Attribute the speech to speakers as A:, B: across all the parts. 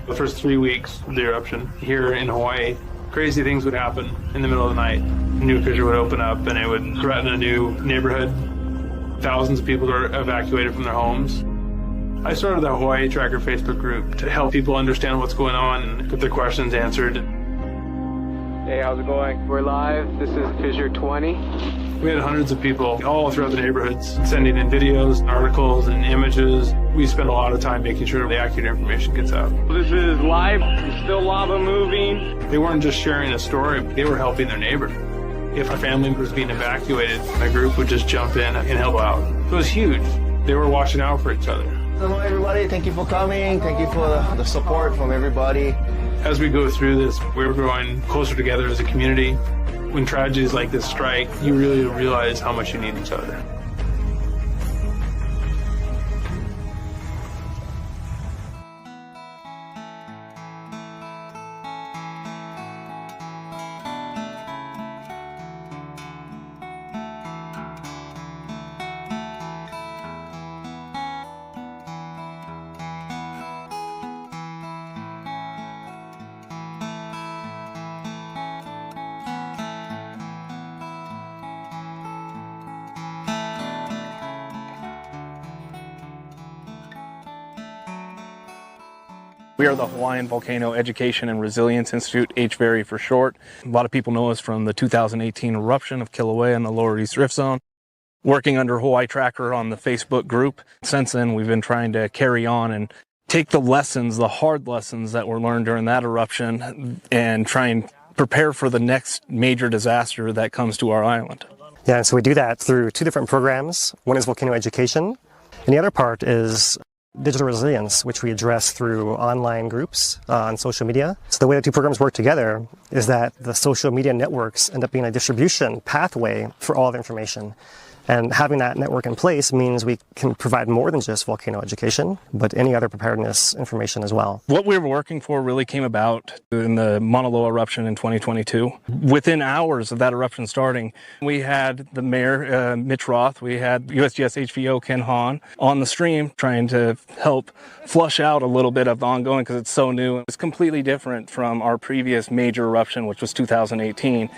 A: The first 3 weeks of the eruption here in Hawaii, crazy things would happen in the middle of the night. A new fissure would open up and it would threaten a new neighborhood. Thousands of people were evacuated from their homes. I started the Hawaii Tracker Facebook group to help people understand what's going on and get their questions answered.
B: Hey, how's it going? We're live. This is Fissure 20.
A: We had hundreds of people all throughout the neighborhoods sending in videos, articles, and images. We spent a lot of time making sure the accurate information gets out.
B: This is live. Still lava moving.
A: They weren't just sharing a story, they were helping their neighbor. If a family was being evacuated, my group would just jump in and help out. It was huge. They were watching out for each other.
C: Hello everybody, thank you for coming. Thank you for the support from everybody.
A: As we go through this, we're growing closer together as a community. When tragedies like this strike, you really realize how much you need each other.
D: We are the Hawaiian Volcano Education and Resilience Institute, HVERI for short. A lot of people know us from the 2018 eruption of Kīlauea in the Lower East Rift Zone. Working under Hawaii Tracker on the Facebook group. Since then, we've been trying to carry on and take the lessons, the hard lessons that were learned during that eruption and try and prepare for the next major disaster that comes to our island.
E: Yeah, so we do that through two different programs. One is volcano education, and the other part is digital resilience, which we address through online groups on social media. So the way the two programs work together is that the social media networks end up being a distribution pathway for all the information. And having that network in place means we can provide more than just volcano education, but any other preparedness information as well.
D: What we were working for really came about in the Maunaloa eruption in 2022. Within hours of that eruption starting, we had the mayor, Mitch Roth, we had USGS HVO Ken Hahn on the stream trying to help flush out a little bit of the ongoing because it's so new. It's completely different from our previous major eruption, which was 2018.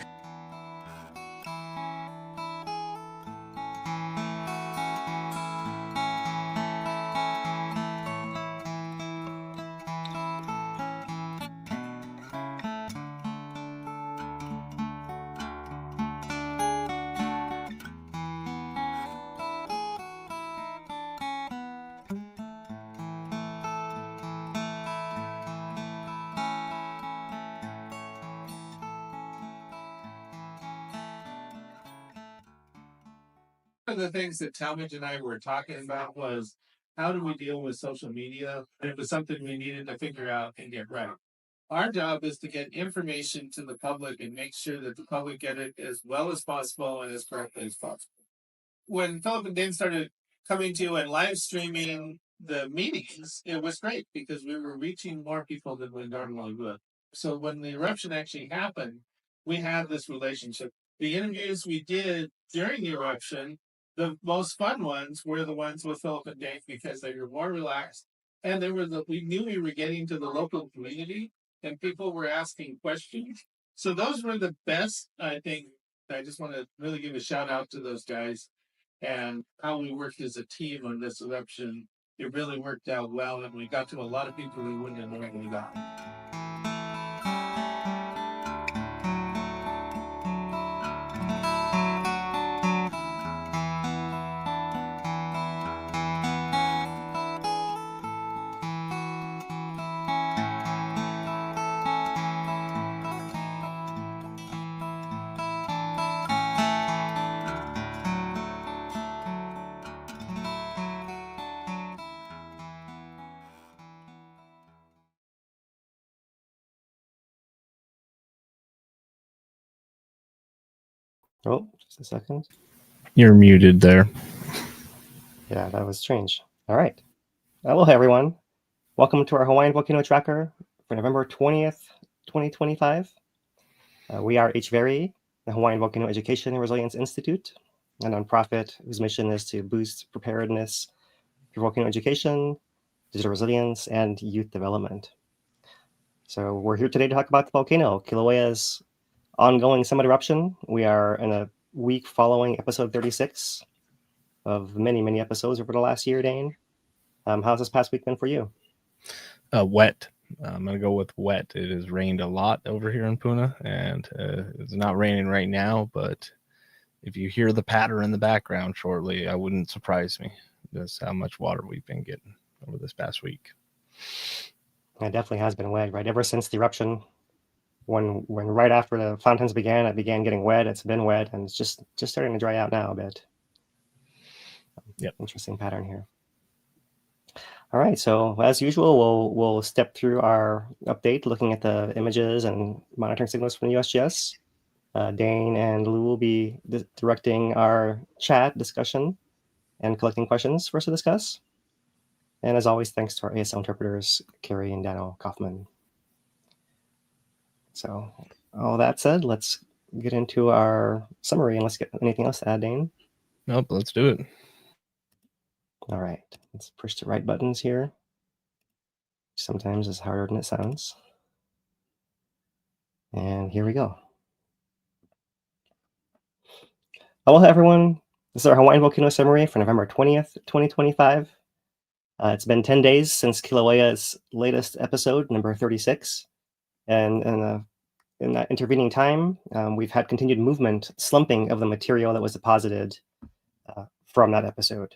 F: One of the things that Talmadge and I were talking about was how do we deal with social media? It was something we needed to figure out and get right. Our job is to get information to the public and make sure that the public get it as well as possible and as correctly as possible. When Philip and Dane started coming to you and live streaming the meetings, it was great because we were reaching more people than we normally would. So when the eruption actually happened, we had this relationship. The interviews we did during the eruption, the most fun ones were the ones with Philip and Dave because they were more relaxed and we knew we were getting to the local community and people were asking questions. So those were the best, I think. I just want to really give a shout out to those guys and how we worked as a team on this eruption. It really worked out well and we got to a lot of people we wouldn't have normally got.
E: Oh, just a second.
D: You're muted there.
E: Yeah, that was strange. All right. Aloha, everyone. Welcome to our Hawaiian Volcano Tracker for November 20th, 2025. We are HVERI, the Hawaiian Volcano Education and Resilience Institute, a nonprofit whose mission is to boost preparedness for volcano education, digital resilience, and youth development. So we're here today to talk about the volcano, Kilauea's ongoing summit eruption. We are in a week following episode 36 of many, many episodes over the last year, Dane. How's this past week been for you?
D: Wet. I'm going to go with wet. It has rained a lot over here in Puna, and it's not raining right now, but if you hear the patter in the background shortly, I wouldn't surprise me. That's how much water we've been getting over this past week.
E: It definitely has been wet, right? Ever since the eruption, when right after the fountains began, it began getting wet. It's been wet, and it's just starting to dry out now a bit.
D: Yep.
E: Interesting pattern here. All right, so as usual, we'll step through our update, looking at the images and monitoring signals from the USGS. Dane and Lou will be directing our chat discussion and collecting questions for us to discuss. And as always, thanks to our ASL interpreters, Carrie and Daniel Kaufman. So all that said, let's get into our summary, and let's get anything else to add, Dane.
D: Nope, let's do it.
E: All right, let's push the right buttons here. Sometimes it's harder than it sounds. And here we go. Hello, everyone. This is our Hawaiian Volcano Summary for November 20th, 2025. It's been 10 days since Kilauea's latest episode, number 36. And in that intervening time, we've had continued movement, slumping of the material that was deposited from that episode.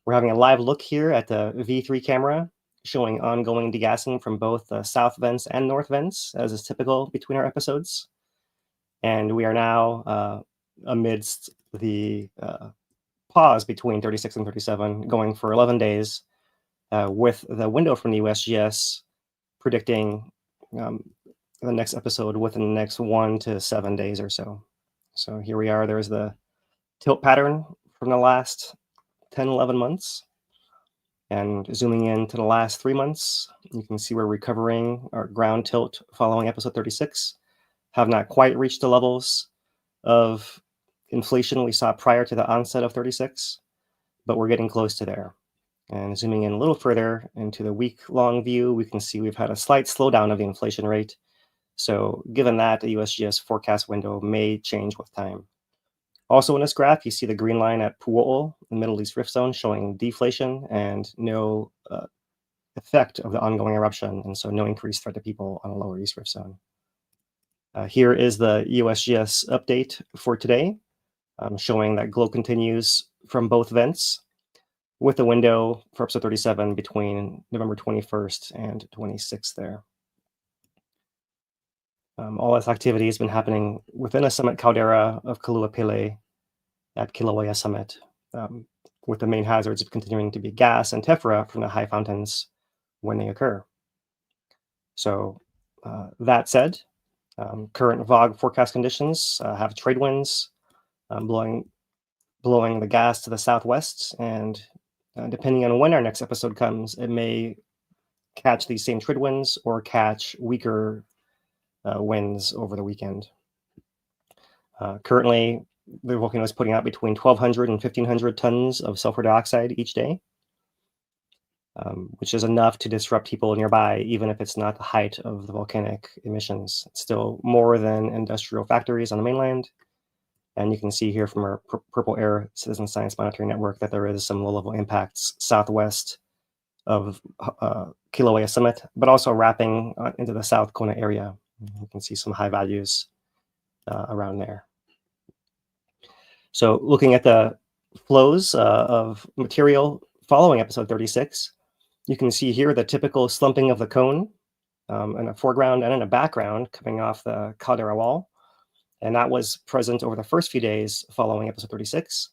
E: We're having a live look here at the V3 camera, showing ongoing degassing from both the south vents and north vents, as is typical between our episodes. And we are now amidst the pause between 36 and 37, going for 11 days, with the window from the USGS predicting the next episode within the next 1 to 7 days or so. So here we are. There's the tilt pattern from the last 10, 11 months. And zooming in to the last 3 months, you can see we're recovering our ground tilt following episode 36. Have not quite reached the levels of inflation we saw prior to the onset of 36, but we're getting close to there. And zooming in a little further into the week-long view, we can see we've had a slight slowdown of the inflation rate. So given that, the USGS forecast window may change with time. Also in this graph, you see the green line at Pu'o'o, the Middle East Rift Zone, showing deflation and no effect of the ongoing eruption, and so no increased threat to people on the Lower East Rift Zone. Here is the USGS update for today, showing that glow continues from both vents, with the window for episode 37 between November 21st and 26th there. All this activity has been happening within a summit caldera of Kaluapele at Kīlauea Summit, with the main hazards of continuing to be gas and tephra from the high fountains when they occur. So that said, current VOG forecast conditions have trade winds blowing the gas to the southwest, and depending on when our next episode comes, it may catch these same trade winds or catch weaker winds over the weekend. Currently, the volcano is putting out between 1,200 and 1,500 tons of sulfur dioxide each day, which is enough to disrupt people nearby, even if it's not the height of the volcanic emissions. It's still more than industrial factories on the mainland. And you can see here from our Purple Air Citizen Science Monitoring Network that there is some low-level impacts southwest of Kilauea Summit, but also wrapping into the South Kona area. You can see some high values around there. So looking at the flows of material following episode 36, you can see here the typical slumping of the cone in a foreground and in a background coming off the caldera wall. And that was present over the first few days following episode 36.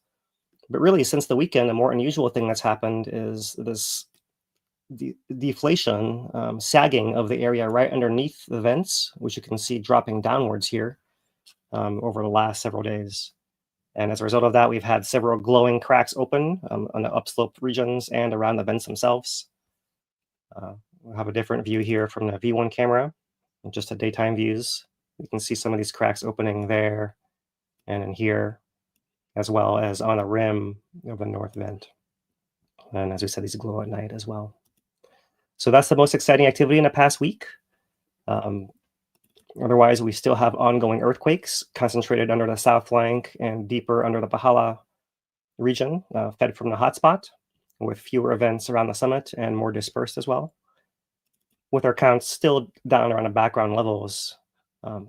E: But really, since the weekend, a more unusual thing that's happened is this deflation, sagging of the area right underneath the vents, which you can see dropping downwards here over the last several days. And as a result of that, we've had several glowing cracks open on the upslope regions and around the vents themselves. We'll have a different view here from the V1 camera, just at daytime views. You can see some of these cracks opening there and in here, as well as on the rim of the north vent. And as we said, these glow at night as well. So that's the most exciting activity in the past week. Otherwise, we still have ongoing earthquakes concentrated under the south flank and deeper under the Pahala region, fed from the hotspot, with fewer events around the summit and more dispersed as well. With our counts still down around the background levels,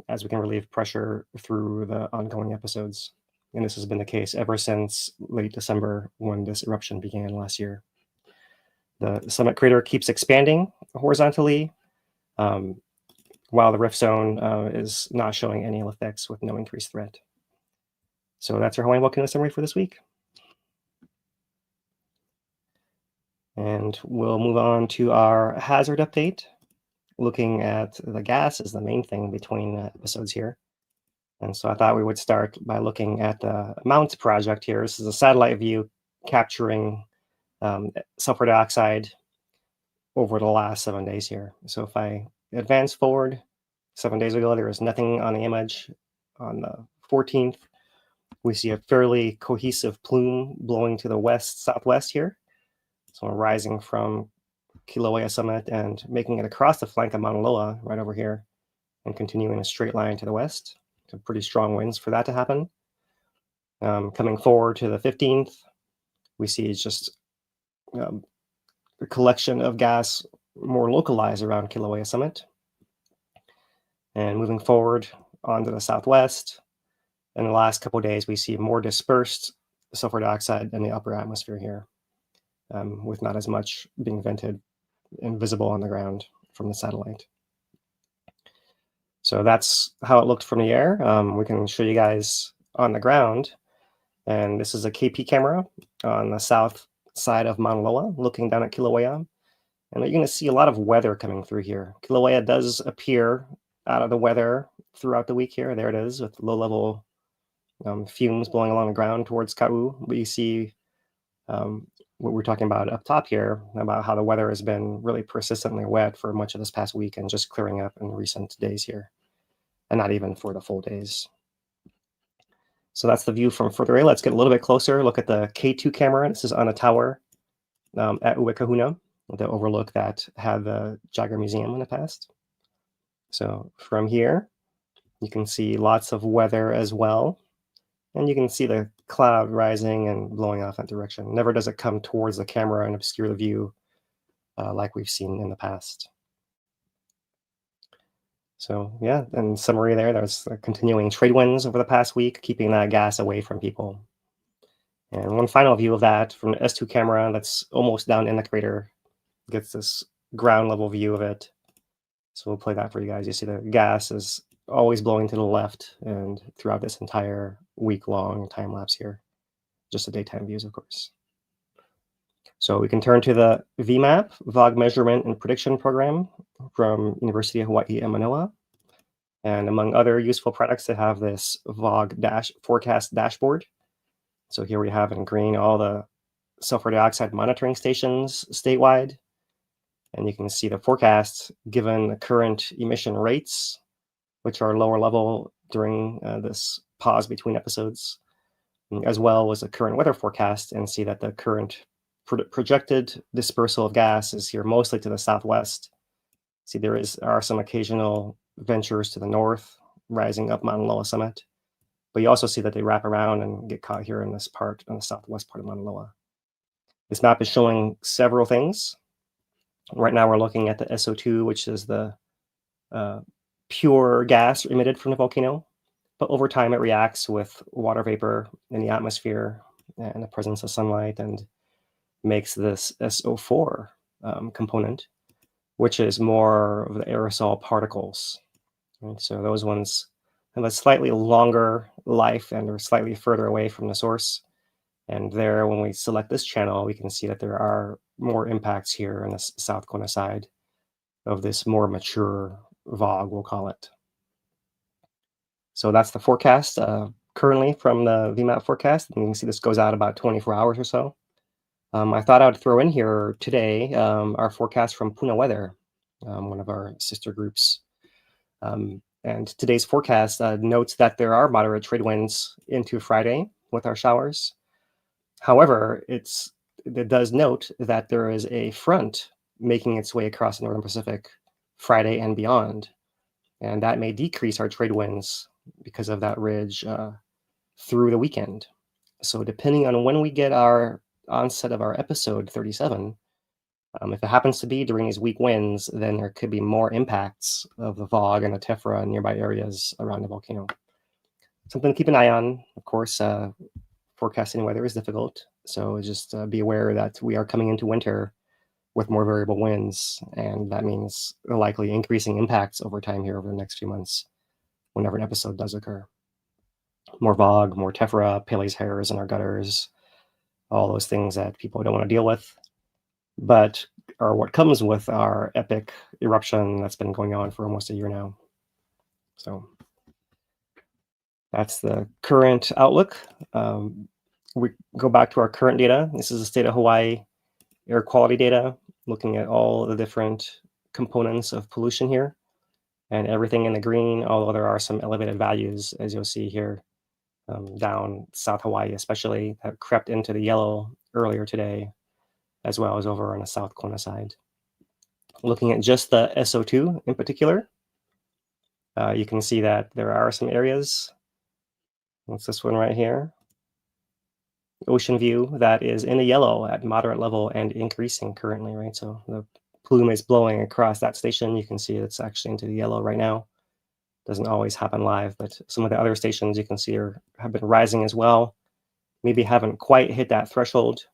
E: as we can relieve pressure through the ongoing episodes. And this has been the case ever since late December when this eruption began last year. The summit crater keeps expanding horizontally, while the rift zone is not showing any ill effects with no increased threat. So that's our Hawaiian volcano summary for this week. And we'll move on to our hazard update. Looking at the gas is the main thing between episodes here. And so I thought we would start by looking at the Mount project here. This is a satellite view capturing sulfur dioxide over the last 7 days here. So if I advance forward, 7 days ago, there was nothing on the image. On the 14th, we see a fairly cohesive plume blowing to the southwest here. So rising from Kīlauea summit and making it across the flank of Maunaloa right over here and continuing a straight line to the west. So pretty strong winds for that to happen. Coming forward to the 15th, we see just a collection of gas more localized around Kīlauea summit. And moving forward onto the southwest, in the last couple of days, we see more dispersed sulfur dioxide in the upper atmosphere here, with not as much being vented and visible on the ground from the satellite. So that's how it looked from the air. We can show you guys on the ground. And this is a KP camera on the south side of Maunaloa, looking down at Kīlauea. And you're going to see a lot of weather coming through here. Kīlauea does appear out of the weather throughout the week here. There it is, with low-level fumes blowing along the ground towards Ka'u. But you see what we're talking about up top here, about how the weather has been really persistently wet for much of this past week and just clearing up in recent days here, and not even for the full days. So that's the view from further away. Let's get a little bit closer. Look at the K2 camera. This is on a tower at Uekahuna, the overlook that had the Jagger Museum in the past. So from here, you can see lots of weather as well. And you can see the cloud rising and blowing off that direction. Never does it come towards the camera and obscure the view like we've seen in the past. So yeah, in summary there's continuing trade winds over the past week, keeping that gas away from people. And one final view of that from the S2 camera that's almost down in the crater, gets this ground level view of it. So we'll play that for you guys. You see the gas is always blowing to the left and throughout this entire week-long time lapse here. Just the daytime views, of course. So we can turn to the VMAP, VOG Measurement and Prediction Program from University of Hawaii at Manoa. And among other useful products, they have this VOG forecast dashboard. So here we have in green all the sulfur dioxide monitoring stations statewide. And you can see the forecasts given the current emission rates, which are lower level during this pause between episodes, as well as the current weather forecast, and see that the current projected dispersal of gas is here mostly to the southwest. See, there are some occasional ventures to the north, rising up Maunaloa summit. But you also see that they wrap around and get caught here in this part, on the southwest part of Maunaloa. This map is showing several things. Right now we're looking at the SO2, which is the pure gas emitted from the volcano. But over time, it reacts with water vapor in the atmosphere and the presence of sunlight and makes this SO4 component, which is more of the aerosol particles. And so those ones have a slightly longer life and are slightly further away from the source. And there, when we select this channel, we can see that there are more impacts here on the South Kona side of this more mature VOG, we'll call it. So that's the forecast currently from the VMAP forecast. And you can see this goes out about 24 hours or so. I thought I would throw in here today our forecast from Puna Weather, one of our sister groups. And today's forecast notes that there are moderate trade winds into Friday with our showers. However, it does note that there is a front making its way across the Northern Pacific Friday and beyond. And that may decrease our trade winds because of that ridge through the weekend. So depending on when we get our onset of our episode 37, if it happens to be during these weak winds, then there could be more impacts of the fog and the tephra in nearby areas around the volcano. Something to keep an eye on. Of course, forecasting weather is difficult, so just be aware that we are coming into winter with more variable winds, and that means likely increasing impacts over time here over the next few months whenever an episode does occur. More fog, more tephra, Pele's hairs in our gutters, all those things that people don't want to deal with, but are what comes with our epic eruption that's been going on for almost a year now. So that's the current outlook. We go back to our current data. This is the state of Hawaii air quality data, looking at all the different components of pollution here, and everything in the green, although there are some elevated values, as you'll see here, down South Hawaii especially, that crept into the yellow earlier today, as well as over on the South Kona side. Looking at just the SO2 in particular, you can see that there are some areas. What's this one right here? Ocean view that is in the yellow at moderate level and increasing currently, right? So the plume is blowing across that station. You can see it's actually into the yellow right now. Doesn't always happen live, but some of the other stations you can see have been rising as well. Maybe haven't quite hit that threshold.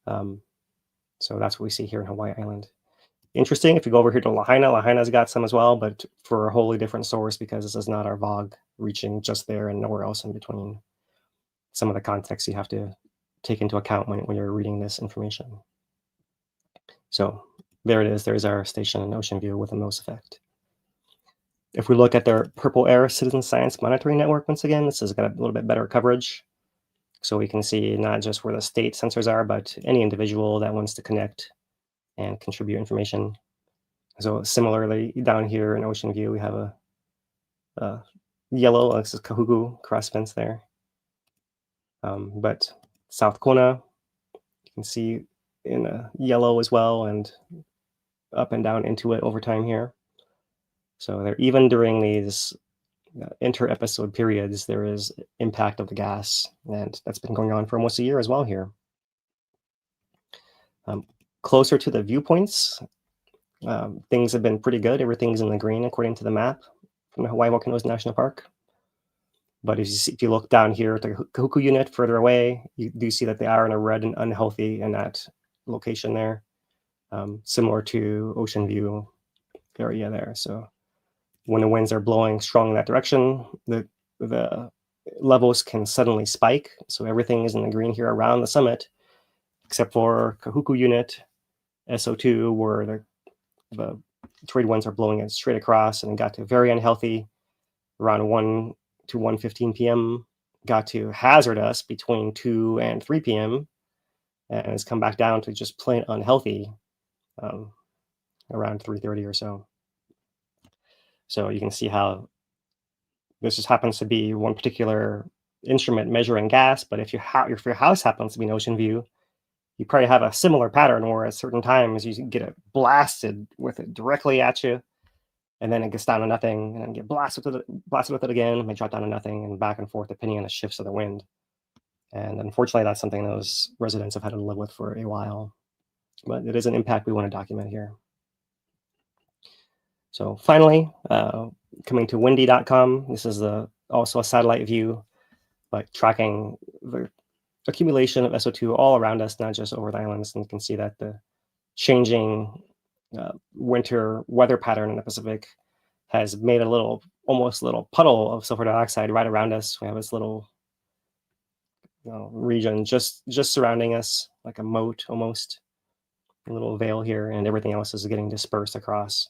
E: So that's what we see here in Hawaii Island. Interesting, if you go over here to Lahaina, Lahaina's got some as well, but for a wholly different source, because this is not our VOG reaching just there and nowhere else in between. Some of the context you have to take into account when you're reading this information. So there it is. There's our station in Ocean View with the most effect. If we look at their Purple Air Citizen Science Monitoring Network, once again, this has got a little bit better coverage. So we can see not just where the state sensors are, but any individual that wants to connect and contribute information. So similarly, down here in Ocean View, we have a yellow, this is Kahuku cross fence there. But South Kona, you can see in a yellow as well, and up and down into it over time here. So there, even during these inter-episode periods, there is impact of the gas, and that's been going on for almost a year as well here. Closer to the viewpoints, things have been pretty good. Everything's in the green according to the map from the Hawaiʻi Volcanoes National Park. But if you look down here at the Kahuku unit further away, you do see that they are in a red and unhealthy in that location there, similar to Ocean View area there. So when the winds are blowing strong in that direction, the levels can suddenly spike. So everything is in the green here around the summit, except for Kahuku unit, SO2, where the trade winds are blowing it straight across, and it got to very unhealthy around 1 to 1:15 p.m., got to hazardous between 2 and 3 p.m., and it's come back down to just plain unhealthy around 3:30 or so. So you can see how this just happens to be one particular instrument measuring gas, but if your house happens to be in Ocean View, you probably have a similar pattern where at certain times you get it blasted with it directly at you, and then it gets down to nothing, and then get blasted with it again, may drop down to nothing, and back and forth depending on the shifts of the wind. And unfortunately, that's something those residents have had to live with for a while. But it is an impact we want to document here. So finally, coming to windy.com, this is also a satellite view, but tracking the accumulation of SO2 all around us, not just over the islands. And you can see that the changing winter weather pattern in the Pacific has made almost a little puddle of sulfur dioxide right around us. We have this little region just surrounding us, like a moat almost, a little veil here, and everything else is getting dispersed across.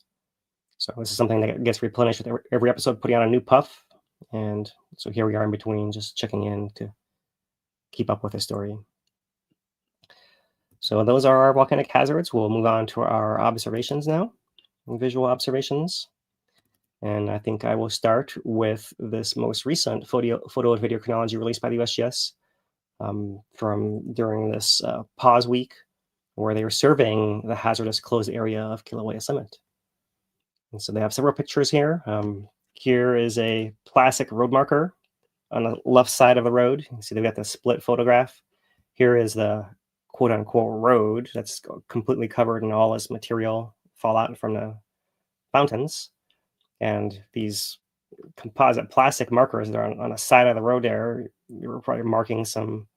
E: So this is something that gets replenished with every episode, putting on a new puff. And so here we are in between, just checking in to keep up with the story. So those are our volcanic hazards. We'll move on to our observations now, visual observations. And I think I will start with this most recent photo and video chronology released by the USGS from during this pause week, where they were surveying the hazardous closed area of Kīlauea Summit. And so they have several pictures here. Here is a plastic road marker on the left side of the road. You can see they've got the split photograph. Here is the quote unquote road that's completely covered in all this material fallout from the fountains. And these composite plastic markers that are on the side of the road there, you were probably marking some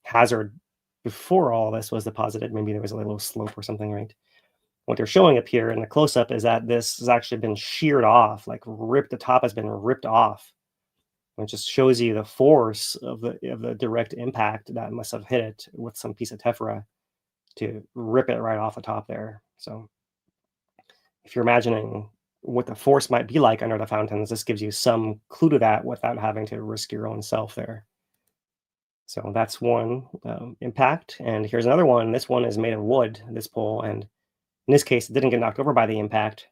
E: hazard before all this was deposited. Maybe there was a little slope or something, right? What they're showing up here in the close-up is that this has actually been sheared off, like ripped, the top has been ripped off. It just shows you the force of the direct impact that must have hit it with some piece of tephra to rip it right off the top there. So if you're imagining what the force might be like under the fountains, this gives you some clue to that without having to risk your own self there. So that's one impact. And here's another one. This one is made of wood, this pole. And in this case, it didn't get knocked over by the impact,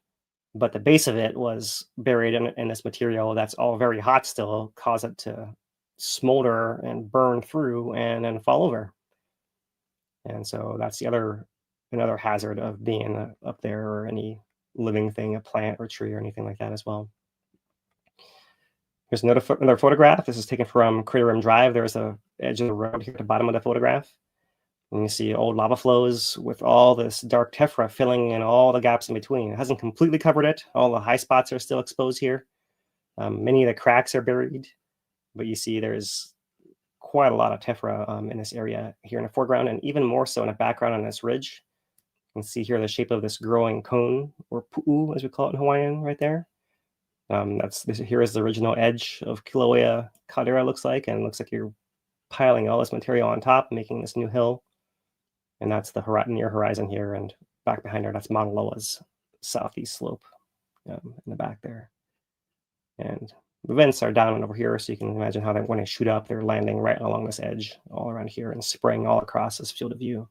E: but the base of it was buried in this material that's all very hot still, cause it to smolder and burn through and then fall over. And so that's another hazard of being up there, or any living thing, a plant or tree or anything like that as well. Here's another photograph. This is taken from Crater Rim Drive. There's a edge of the road here at the bottom of the photograph. And you see old lava flows with all this dark tephra filling in all the gaps in between. It hasn't completely covered it. All the high spots are still exposed here. Many of the cracks are buried, but you see there's quite a lot of tephra in this area here in the foreground, and even more so in the background on this ridge. You can see here the shape of this growing cone, or pu'u as we call it in Hawaiian, right there. Here is the original edge of Kīlauea caldera, looks like, and it looks like you're piling all this material on top, making this new hill. And that's the near horizon here, and back behind her, that's Maunaloa's southeast slope in the back there. And the vents are down and over here, so you can imagine how when they shoot up, they're landing right along this edge, all around here, and spraying all across this field of view.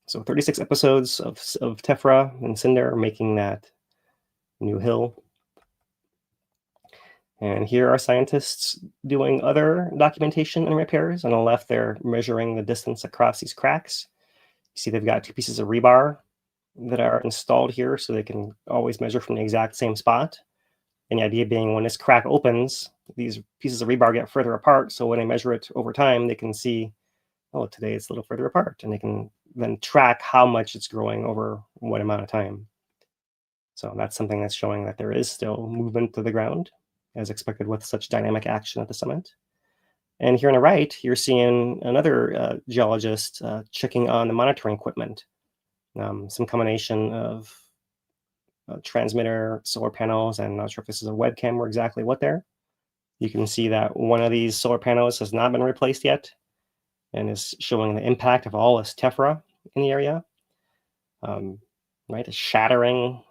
E: So 36 episodes of tephra and cinder making that new hill. And here are scientists doing other documentation and repairs. On the left, they're measuring the distance across these cracks. You see they've got two pieces of rebar that are installed here, so they can always measure from the exact same spot. And the idea being, when this crack opens, these pieces of rebar get further apart. So when they measure it over time, they can see, oh, today it's a little further apart. And they can then track how much it's growing over what amount of time. So that's something that's showing that there is still movement to the ground, as expected with such dynamic action at the summit. And here on the right, you're seeing another geologist checking on the monitoring equipment. Some combination of transmitter, solar panels, and I'm not sure if this is a webcam or exactly what there. You can see that one of these solar panels has not been replaced yet, and is showing the impact of all this tephra in the area. Right, it's shattering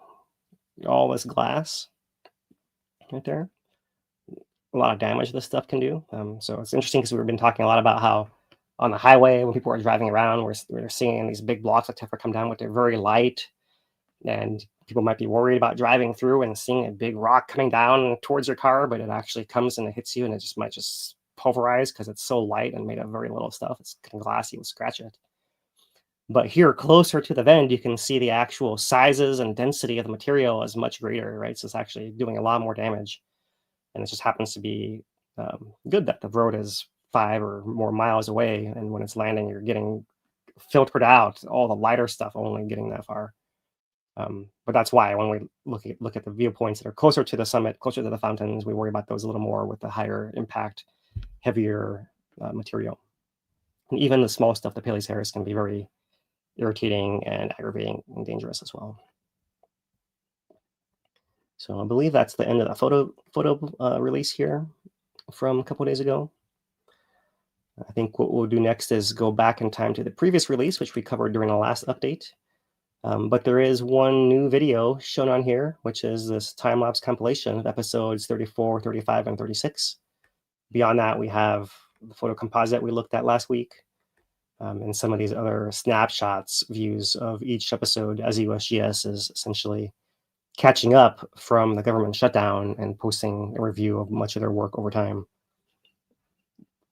E: all this glass right there. A lot of damage this stuff can do. So it's interesting because we've been talking a lot about how on the highway, when people are driving around, we're seeing these big blocks of tephra come down, but they're very light. And people might be worried about driving through and seeing a big rock coming down towards your car, but it actually comes and it hits you, and it might just pulverize because it's so light and made of very little stuff. It's glassy, you will scratch it. But here, closer to the vent, you can see the actual sizes and density of the material is much greater, right? So it's actually doing a lot more damage. And it just happens to be good that the road is 5 or more miles away, and when it's landing, you're getting filtered out, all the lighter stuff only getting that far. But that's why when we look at the viewpoints that are closer to the summit, closer to the fountains, we worry about those a little more with the higher impact, heavier material. And even the small stuff, the Pele's hairs, can be very irritating and aggravating and dangerous as well. So I believe that's the end of the photo release here from a couple of days ago. I think what we'll do next is go back in time to the previous release, which we covered during the last update. But there is one new video shown on here, which is this time-lapse compilation of episodes 34, 35, and 36. Beyond that, we have the photo composite we looked at last week, and some of these other snapshots, views of each episode as USGS is essentially catching up from the government shutdown and posting a review of much of their work over time.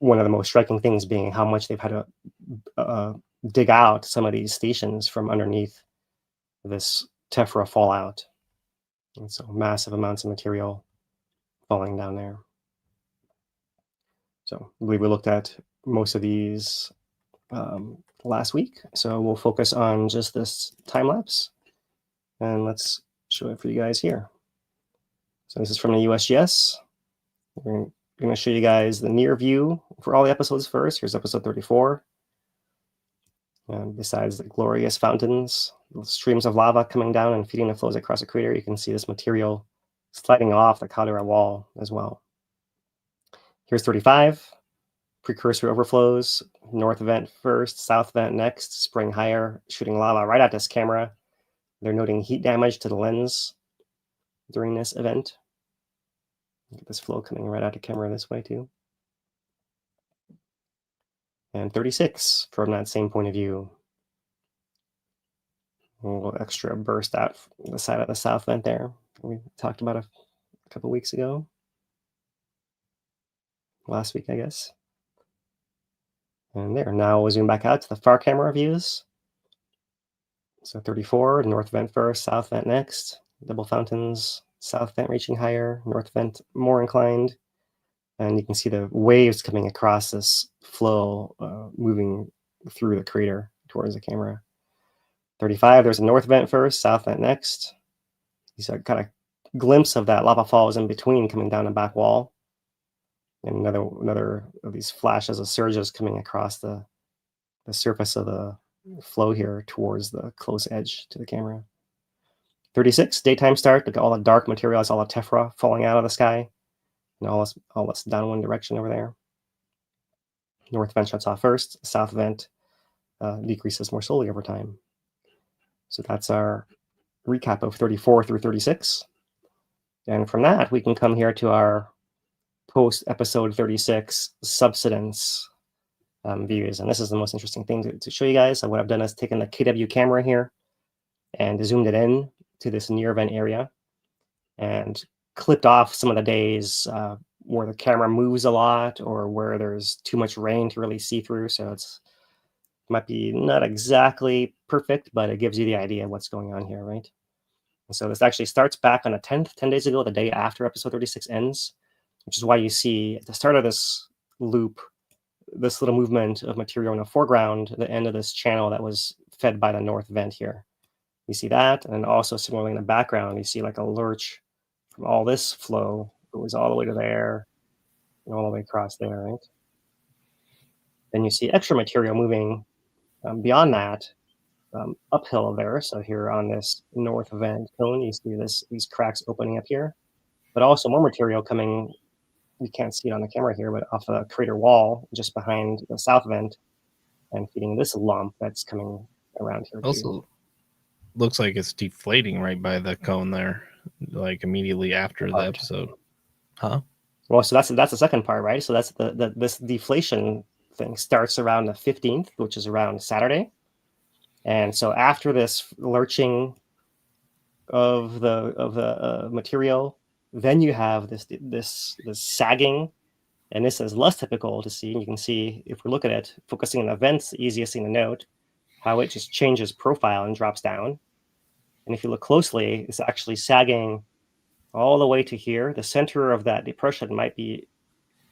E: One of the most striking things being how much they've had to dig out some of these stations from underneath this tephra fallout. And so massive amounts of material falling down there. So I believe we looked at most of these last week. So we'll focus on just this time lapse. And let's show it for you guys here. So this is from the USGS. We're going to show you guys the near view for all the episodes first. Here's episode 34. Besides the glorious fountains, streams of lava coming down and feeding the flows across the crater, you can see this material sliding off the caldera wall as well. Here's 35, precursor overflows, north vent first, south vent next, spraying higher, shooting lava right at this camera. They're noting heat damage to the lens during this event. Look at this flow coming right at the camera this way too. And 36 from that same point of view. A little extra burst out the side of the south vent there. We talked about a couple weeks ago. Last week, I guess. And there, now we'll zoom back out to the far camera views. So 34, north vent first, south vent next. Double fountains, south vent reaching higher, north vent more inclined. And you can see the waves coming across this flow, moving through the crater towards the camera. 35, there's a north vent first, south vent next. You got a glimpse of that lava falls in between coming down the back wall. And another of these flashes of surges coming across the surface of the flow here towards the close edge to the camera. 36, daytime start. Look at all the dark material. It's all the tephra falling out of the sky. And all this downwind direction over there. North vent shuts off first. South vent decreases more slowly over time. So that's our recap of 34 through 36. And from that, we can come here to our post-episode 36 subsidence views. And this is the most interesting thing to show you guys. So what I've done is taken the KW camera here and zoomed it in to this near event area and clipped off some of the days where the camera moves a lot or where there's too much rain to really see through. So it might be not exactly perfect, but it gives you the idea of what's going on here, right? And so this actually starts back on the 10th, 10 days ago, the day after episode 36 ends, which is why you see at the start of this loop, this little movement of material in the foreground, the end of this channel that was fed by the north vent here. You see that, and also similarly in the background, you see like a lurch from all this flow. It goes all the way to there and all the way across there, right? Then you see extra material moving beyond that, uphill there. So here on this north vent cone, you see these cracks opening up here, but also more material coming. You can't see it on the camera here, but off the crater wall just behind the south vent and feeding this lump that's coming around here.
D: Also, looks like it's deflating right by the cone there, like immediately after the episode. Huh?
E: Well, so that's the second part, right? So that's this deflation thing starts around the 15th, which is around Saturday. And so after this lurching of the material, then you have this sagging, and this is less typical to see. And you can see if we look at it, focusing on the vents, the easiest thing to note, how it just changes profile and drops down. And if you look closely, it's actually sagging all the way to here. The center of that depression might be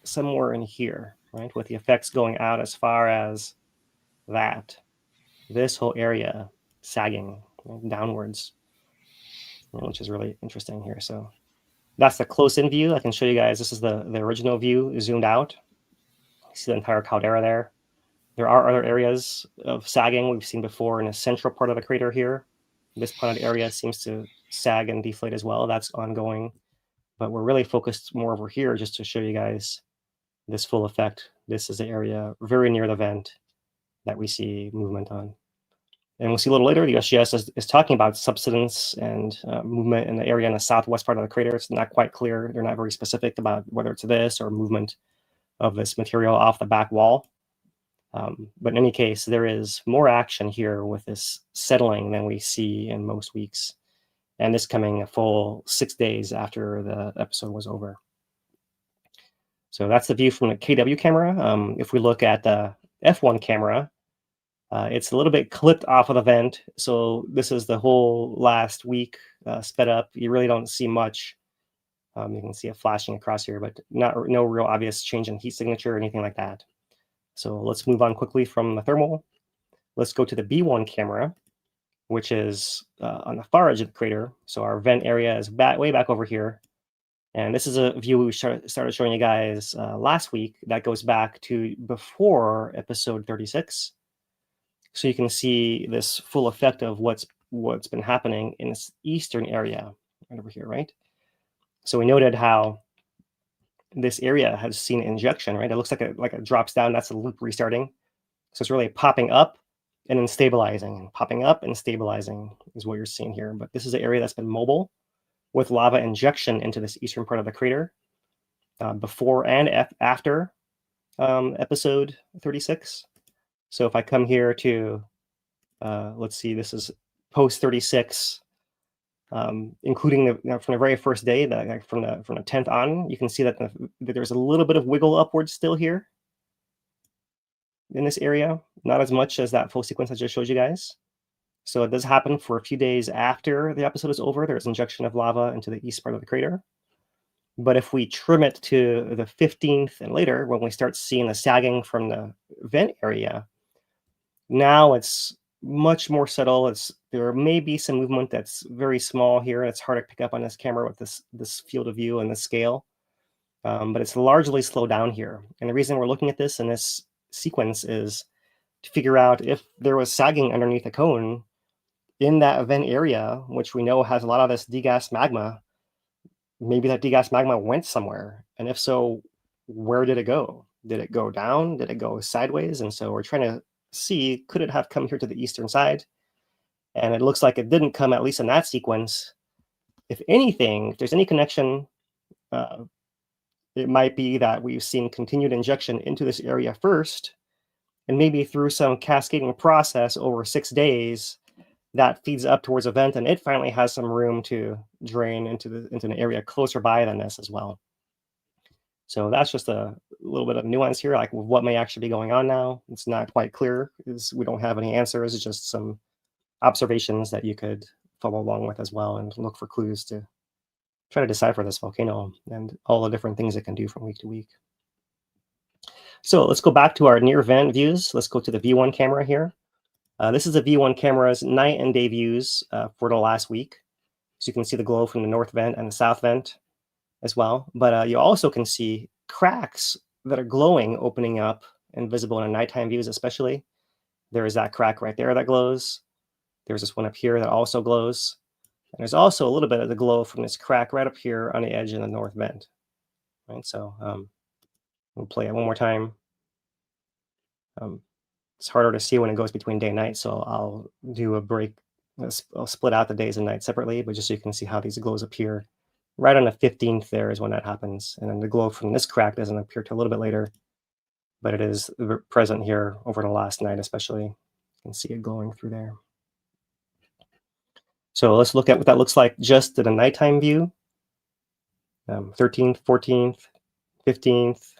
E: somewhere in here, right? With the effects going out as far as that. This whole area sagging downwards, which is really interesting here. So that's the close-in view. I can show you guys. This is the original view zoomed out. You see the entire caldera there. There are other areas of sagging we've seen before in the central part of the crater here. This part of the area seems to sag and deflate as well. That's ongoing. But we're really focused more over here just to show you guys this full effect. This is the area very near the vent that we see movement on. And we'll see a little later, the USGS is talking about subsidence and movement in the area in the southwest part of the crater. It's not quite clear. They're not very specific about whether it's this or movement of this material off the back wall. But in any case, there is more action here with this settling than we see in most weeks. And this coming a full 6 days after the episode was over. So that's the view from the KW camera. If we look at the F1 camera, It's a little bit clipped off of the vent, so this is the whole last week sped up. You really don't see much. You can see it flashing across here, but no real obvious change in heat signature or anything like that. So let's move on quickly from the thermal. Let's go to the B1 camera, which is on the far edge of the crater. So our vent area is way back over here. And this is a view we started showing you guys last week that goes back to before episode 36. So you can see this full effect of what's been happening in this eastern area right over here, right? So we noted how this area has seen injection, right? It looks like it drops down. That's a loop restarting. So it's really popping up and then stabilizing, and popping up and stabilizing is what you're seeing here. But this is an area that's been mobile with lava injection into this eastern part of the crater before and after episode 36. So if I come here to, let's see, this is post 36, including from the very first day, from the 10th on, you can see that there's a little bit of wiggle upwards still here in this area, not as much as that full sequence I just showed you guys. So it does happen for a few days after the episode is over. There's injection of lava into the east part of the crater. But if we trim it to the 15th and later, when we start seeing the sagging from the vent area, now it's much more subtle. There may be some movement that's very small here. It's hard to pick up on this camera with this field of view and the scale, but it's largely slowed down here. And the reason we're looking at this in this sequence is to figure out if there was sagging underneath a cone in that vent area, which we know has a lot of this degassed magma. Maybe that degassed magma went somewhere, and if so, where did it go? Did it go down? Did it go sideways? And so we're trying to see, could it have come here to the eastern side? And it looks like it didn't come, at least in that sequence. If anything, if there's any connection, it might be that we've seen continued injection into this area first, and maybe through some cascading process over 6 days, that feeds up towards a vent, and it finally has some room to drain into an area closer by than this as well. So that's just a little bit of nuance here, like what may actually be going on now. It's not quite clear, because we don't have any answers. It's just some observations that you could follow along with as well and look for clues to try to decipher this volcano and all the different things it can do from week to week. So let's go back to our near vent views. Let's go to the V1 camera here. This is the V1 camera's night and day views for the last week. So you can see the glow from the north vent and the south vent as well. But you also can see cracks that are glowing, opening up and visible in nighttime views especially. There is that crack right there that glows. There's this one up here that also glows. And there's also a little bit of the glow from this crack right up here on the edge in the north vent. Right, so we'll play it one more time. It's harder to see when it goes between day and night, so I'll do a break. I'll split out the days and nights separately, but just so you can see how these glows appear. Right on the 15th there is when that happens. And then the glow from this crack doesn't appear till a little bit later, but it is present here over the last night especially. You can see it glowing through there. So let's look at what that looks like just at a nighttime view. 13th, 14th, 15th,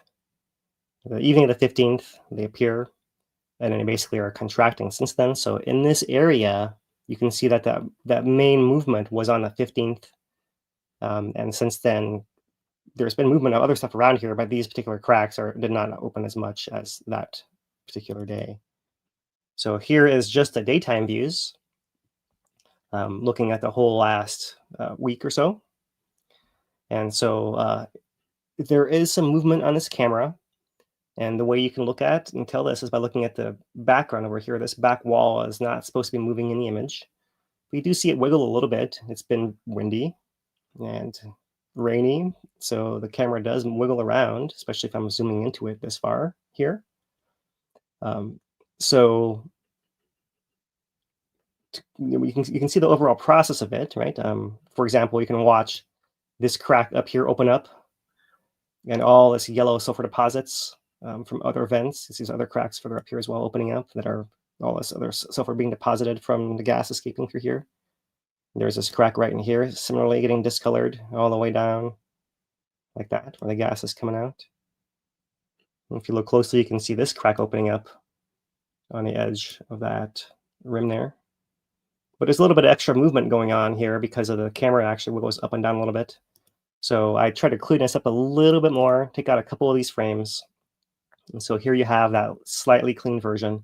E: the evening of the 15th, they appear. And then they basically are contracting since then. So in this area, you can see that that main movement was on the 15th. And since then, there's been movement of other stuff around here, but these particular cracks did not open as much as that particular day. So here is just the daytime views, looking at the whole last week or so. And so there is some movement on this camera. And the way you can look at and tell this is by looking at the background over here. This back wall is not supposed to be moving in the image. But you do see it wiggle a little bit. It's been windy and rainy, so the camera does wiggle around, especially if I'm zooming into it this far here. So you can see the overall process of it, right? For example, you can watch this crack up here open up, and all this yellow sulfur deposits from other vents. These other cracks further up here as well opening up that are all this other sulfur being deposited from the gas escaping through here. There's this crack right in here, similarly getting discolored all the way down like that, where the gas is coming out. And if you look closely, you can see this crack opening up on the edge of that rim there. But there's a little bit of extra movement going on here because of the camera actually goes up and down a little bit. So I try to clean this up a little bit more, take out a couple of these frames. And so here you have that slightly clean version.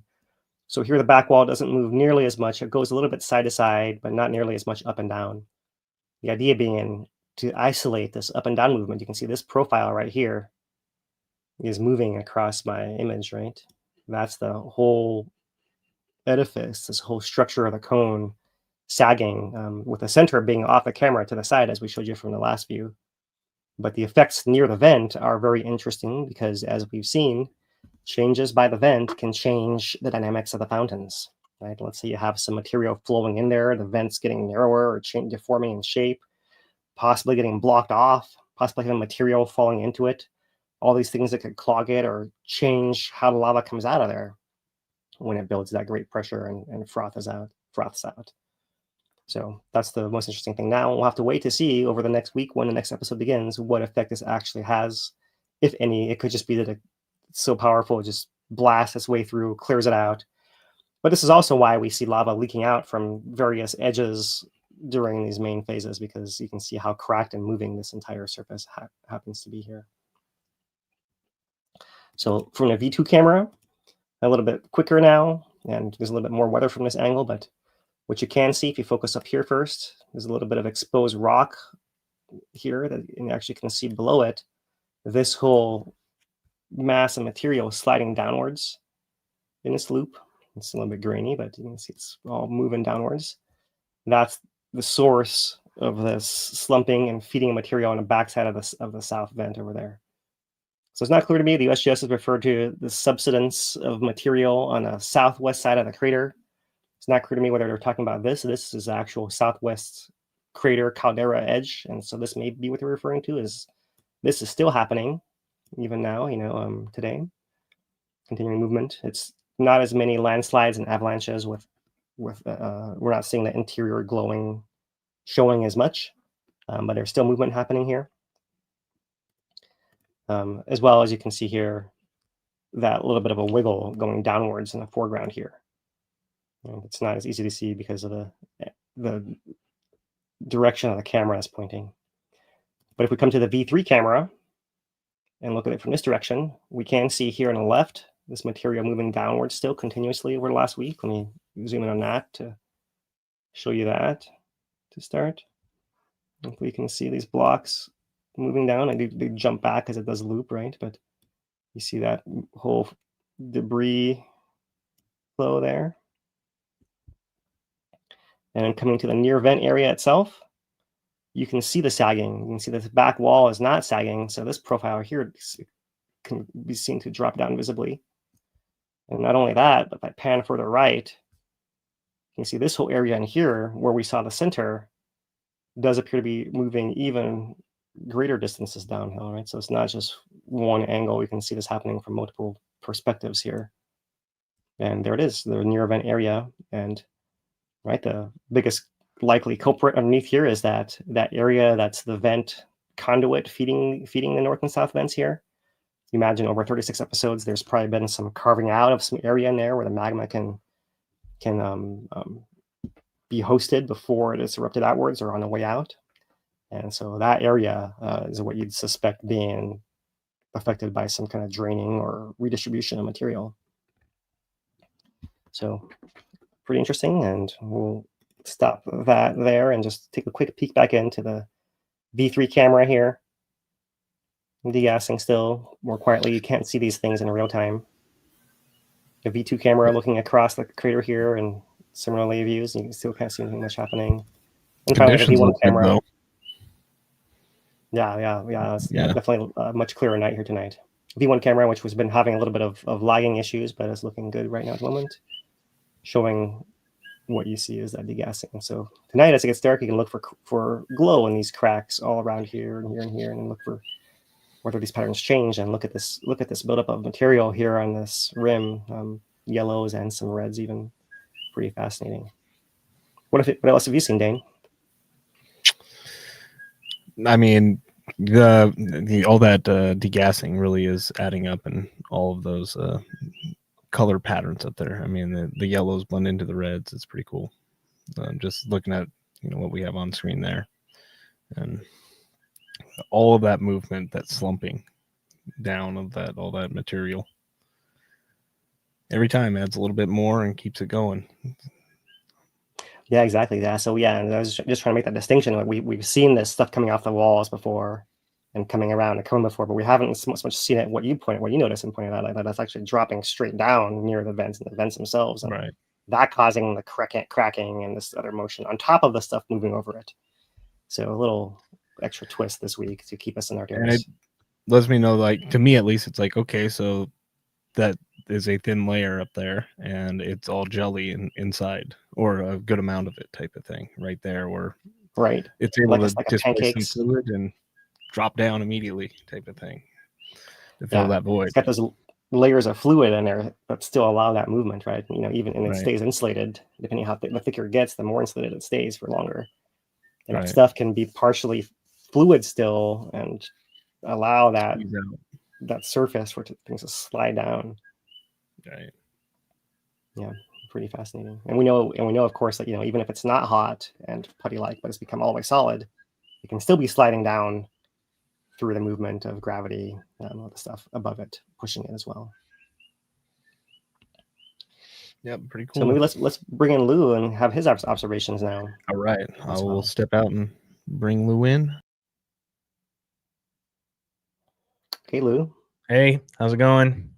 E: So here the back wall doesn't move nearly as much. It goes a little bit side to side, but not nearly as much up and down. The idea being to isolate this up and down movement. You can see this profile right here is moving across my image, right? That's the whole edifice, this whole structure of the cone sagging, with the center being off the camera to the side, as we showed you from the last view. But the effects near the vent are very interesting because, as we've seen, changes by the vent can change the dynamics of the fountains, right? Let's say you have some material flowing in there, the vent's getting narrower or deforming in shape, possibly getting blocked off, possibly having material falling into it. All these things that could clog it or change how the lava comes out of there when it builds that great pressure and froths out. So that's the most interesting thing. Now we'll have to wait to see over the next week when the next episode begins what effect this actually has, if any. It could just be that it's so powerful it just blasts its way through, clears it out. But this is also why we see lava leaking out from various edges during these main phases, because you can see how cracked and moving this entire surface happens to be here. So from the V2 camera, a little bit quicker now, and there's a little bit more weather from this angle, but what you can see if you focus up here first, there's a little bit of exposed rock here that you actually can see below it. This whole mass of material sliding downwards in this loop. It's a little bit grainy, but you can see it's all moving downwards. That's the source of this slumping and feeding material on the backside of the south vent over there. So it's not clear to me. The USGS has referred to the subsidence of material on the southwest side of the crater. It's not clear to me whether they're talking about this. This is the actual southwest crater caldera edge, and so this may be what they're referring to. Is this is still happening even now? Today, continuing movement. It's not as many landslides and avalanches with we're not seeing the interior glowing showing as much, but there's still movement happening here. As well as you can see here, that little bit of a wiggle going downwards in the foreground here. And it's not as easy to see because of the direction of the camera is pointing. But if we come to the V3 camera and look at it from this direction, we can see here on the left, this material moving downwards still continuously over the last week. Let me zoom in on that to show you that to start. Hopefully you can see these blocks moving down. They jump back as it does loop, right? But you see that whole debris flow there. And then coming to the near vent area itself, you can see the sagging. You can see that the back wall is not sagging. So this profile here can be seen to drop down visibly. And not only that, but if I pan further right, you can see this whole area in here where we saw the center does appear to be moving even greater distances downhill, right? So it's not just one angle. We can see this happening from multiple perspectives here. And there it is, the near vent area. And right, the biggest likely culprit underneath here is that area that's the vent conduit feeding the north and south vents here. You imagine over 36 episodes, there's probably been some carving out of some area in there where the magma can be hosted before it is erupted outwards or on the way out. And so that area is what you'd suspect being affected by some kind of draining or redistribution of material. So pretty interesting, and we'll stop that there and just take a quick peek back into the V3 camera here. Degassing still more quietly. You can't see these things in real time. The V2 camera looking across the crater here and similarly views, you still can't see anything much happening. And finally, the V1 camera. Yeah, it's definitely a much clearer night here tonight. V1 camera, which has been having a little bit of lagging issues, but is looking good right now at the moment, showing what you see is that degassing. So tonight, as it gets dark, you can look for glow in these cracks all around here and here and here, and look for whether these patterns change. And look at this buildup of material here on this rim, yellows and some reds, even. Pretty fascinating. What else have you seen, Dane?
D: I mean, the all that degassing really is adding up, and all of those color patterns up there. I mean, the yellows blend into the reds. It's pretty cool. Just looking at what we have on screen there, and all of that movement, that slumping down of all that material. Every time adds a little bit more and keeps it going.
E: Yeah, exactly. Yeah. So yeah, and I was just trying to make that distinction. Like we've seen this stuff coming off the walls before and coming around and coming before, but we haven't so much seen it. What you noticed and pointed out, like that's actually dropping straight down near the vents and the vents themselves, and
D: Right.
E: that causing the cracking and this other motion on top of the stuff moving over it. So a little extra twist this week to keep us in our
D: And
E: gears.
D: it lets me know, like, to me at least, it's like, okay, so that is a thin layer up there and it's all jelly inside, or a good amount of it, type of thing right there, where
E: Right.
D: it's able to
E: like a
D: displace some
E: pancakes.
D: fluid and drop down immediately, type of thing, to fill that void.
E: It's got those layers of fluid in there that still allow that movement, right? Even and it
D: Right.
E: stays insulated. Depending how the thicker it gets, the more insulated it stays for longer. And
D: Right.
E: that stuff can be partially fluid still and allow that
D: Squeeze out.
E: that surface for things to slide down.
D: Right.
E: Yeah, pretty fascinating. And we know, of course, that even if it's not hot and putty-like, but it's become all the way solid, it can still be sliding down through the movement of gravity, all the stuff above it pushing it as well.
D: Yep, pretty cool.
E: So maybe let's bring in Lou and have his observations now.
D: All right, I will
E: well.
D: step out and bring Lou in.
E: Okay, Lou,
G: Hey, how's it going?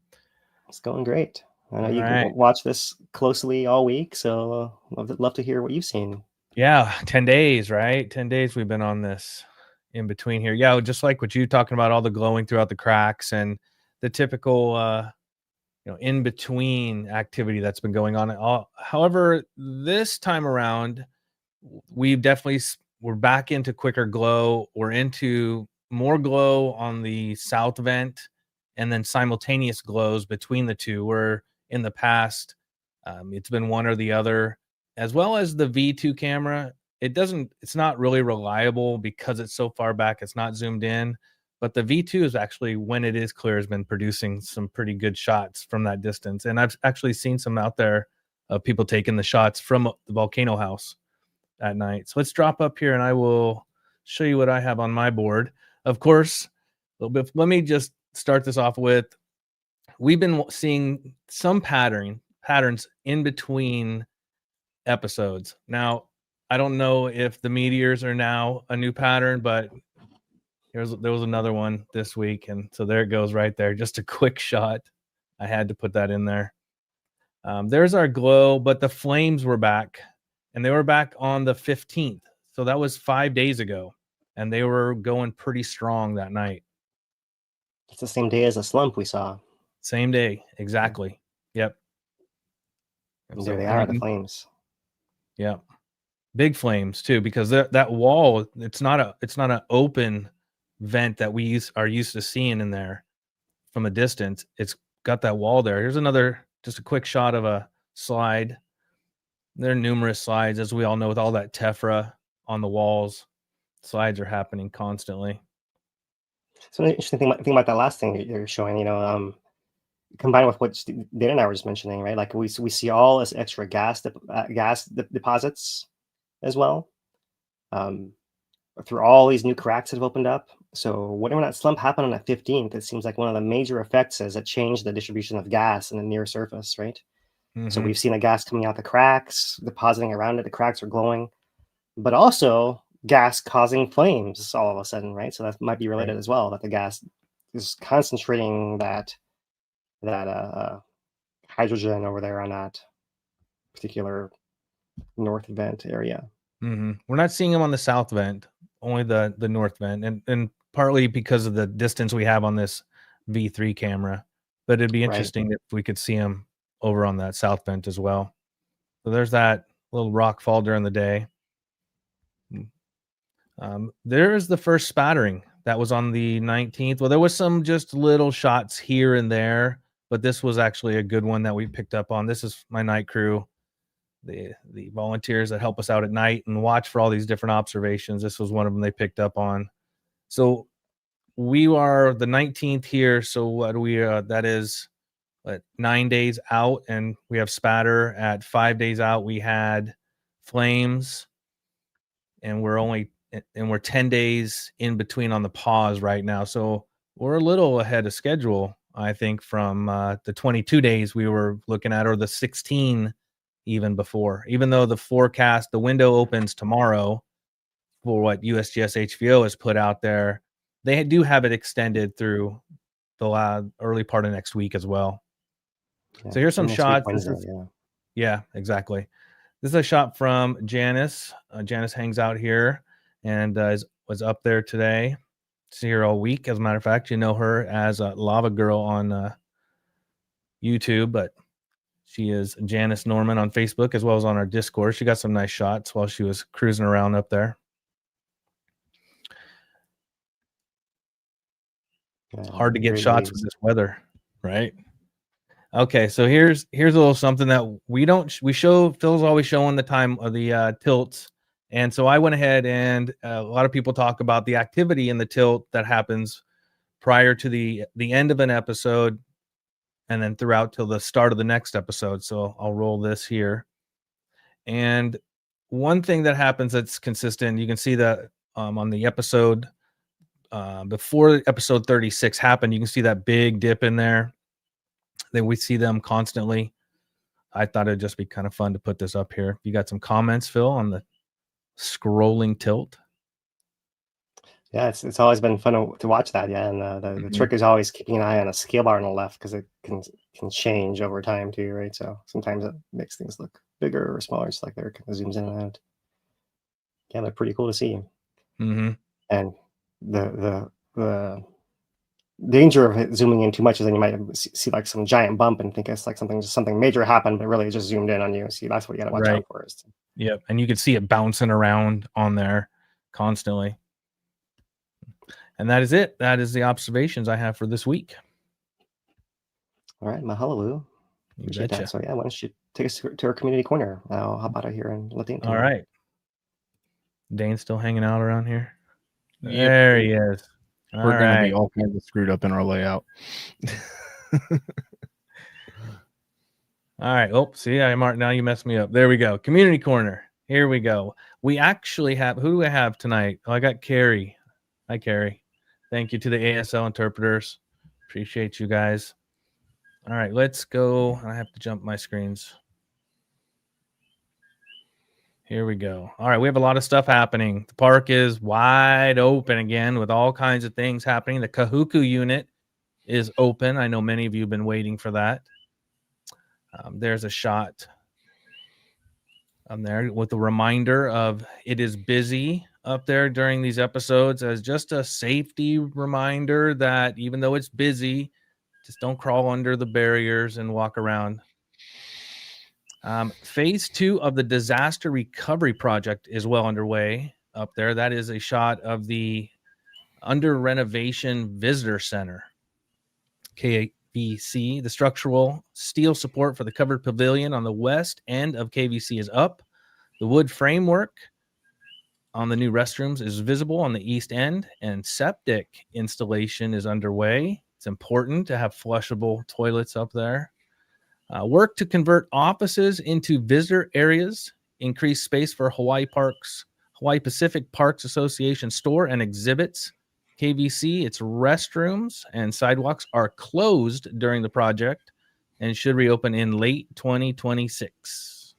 E: it's going great. I know
G: All
E: you
G: right.
E: can watch this closely all week, so love to hear what you've seen.
G: Yeah, 10 days, right? 10 days we've been on this in between here. Yeah, just like what you talking about, all the glowing throughout the cracks and the typical in between activity that's been going on. However, this time around, we're back into quicker glow. We're into more glow on the south vent, and then simultaneous glows between the two. Where in the past, it's been one or the other, as well as the V2 camera. It's not really reliable because it's so far back. It's not zoomed in, but the V2 is actually, when it is clear, has been producing some pretty good shots from that distance. And I've actually seen some out there of people taking the shots from the volcano house at night. So let's drop up here and I will show you what I have on my board. Of course, a little bit. Let me just start this off with, we've been seeing some patterns in between episodes. Now, I don't know if the meteors are now a new pattern, but there was another one this week, and so there it goes right there. Just a quick shot. I had to put that in there. There's our glow, but the flames were back, and they were back on the 15th. So that was 5 days ago, and they were going pretty strong that night.
E: It's the same day as a slump we saw.
G: Same day, exactly. Yep.
E: And there they are, the flames.
G: Yeah, big flames too, because that wall, it's not an open vent that we are used to seeing in there from a distance. It's got that wall there. Here's another, just a quick shot of a slide. There are numerous slides, as we all know, with all that tephra on the walls. Slides are happening constantly.
E: So an interesting thing about that last thing you're showing, combined with what Dan and I were just mentioning, right? Like we see all this extra gas deposits as well, through all these new cracks that have opened up. So whatever that slump happened on the 15th, it seems like one of the major effects is it changed the distribution of gas in the near surface, right? Mm-hmm. So we've seen the gas coming out the cracks, depositing around it. The cracks are glowing, but also gas causing flames all of a sudden, right? So that might be related as well, that the gas is concentrating that hydrogen over there on that particular north vent area.
G: Mm-hmm. We're not seeing them on the south vent, only the north vent, and partly because of the distance we have on this V3 camera. But it'd be interesting if we could see them over on that south vent as well. So there's that little rock fall during the day. There's the first spattering that was on the 19th. Well, there was some just little shots here and there, but this was actually a good one that we picked up on. This is my night crew, the volunteers that help us out at night and watch for all these different observations. This was one of them they picked up on. So we are the 19th here. So what do we, that is 9 days out, and we have spatter at 5 days out. We had flames, and we're 10 days in between on the pause right now. So we're a little ahead of schedule, I think, from the 22 days we were looking at, or the 16 even before. Even though the forecast, the window opens tomorrow for what USGS HVO has put out there, they do have it extended through the early part of next week as well.
E: Yeah.
G: So here's some shots.
E: Yeah.
G: Exactly. This is a shot from Janice. Janice hangs out here and was up there today. See her all week. As a matter of fact, you know her as Lava Girl on YouTube, but she is Janice Norman on Facebook as well as on our Discord. She got some nice shots while she was cruising around up there.
E: Yeah,
G: hard to get shots with this weather, right? Okay, so here's a little something that we show. Phil's always showing the time of the tilts, and so I went ahead and a lot of people talk about the activity in the tilt that happens prior to the end of an episode, and then throughout till the start of the next episode. So I'll roll this here, and one thing that happens that's consistent, you can see that on the episode before episode 36 happened, you can see that big dip in there. Then we see them constantly. I thought it'd just be kind of fun to put this up here. You got some comments, Phil, on the scrolling tilt?
E: Yeah, it's always been fun to watch that. Yeah, and the trick is always keeping an eye on a scale bar on the left because it can change over time too, right? So sometimes it makes things look bigger or smaller, just like there, kind of zooms in and out. Yeah, they're pretty cool to see.
G: Mm-hmm.
E: And the danger of it zooming in too much is then you might see like some giant bump and think it's like something major happened, but really it just zoomed in on you. See, that's what you got to watch out for.
G: Yep, and you can see it bouncing around on there constantly. And that is it. That is the observations I have for this week.
E: All right, mahalo. Appreciate that. So yeah, why don't you take us to our community corner? I'll hop out of here and let Dane come.
G: All right. Dane's still hanging out around here. Yep. There he is.
H: We're going to be all kinds of screwed up in our layout.
G: All right. Oh, see, Mark, now you messed me up. There we go. Community corner. Here we go. We actually have, who do I have tonight? Oh, I got Carrie. Hi, Carrie. Thank you to the ASL interpreters. Appreciate you guys. All right, let's go. I have to jump my screens. Here we go. All right, we have a lot of stuff happening. The park is wide open again with all kinds of things happening. The Kahuku unit is open. I know many of you have been waiting for that. There's a shot there with a reminder of it is busy up there during these episodes, as just a safety reminder that even though it's busy, just don't crawl under the barriers and walk around. Phase 2 of the disaster recovery project is well underway up there. That is a shot of the under renovation visitor center, KVC. The structural steel support for the covered pavilion on the west end of KVC is up. The wood framework on the new restrooms is visible on the east end, and septic installation is underway. It's important to have flushable toilets up there. Work to convert offices into visitor areas, increase space for Hawaii Pacific Parks Association store and exhibits. KVC, its restrooms and sidewalks are closed during the project and should reopen in late 2026.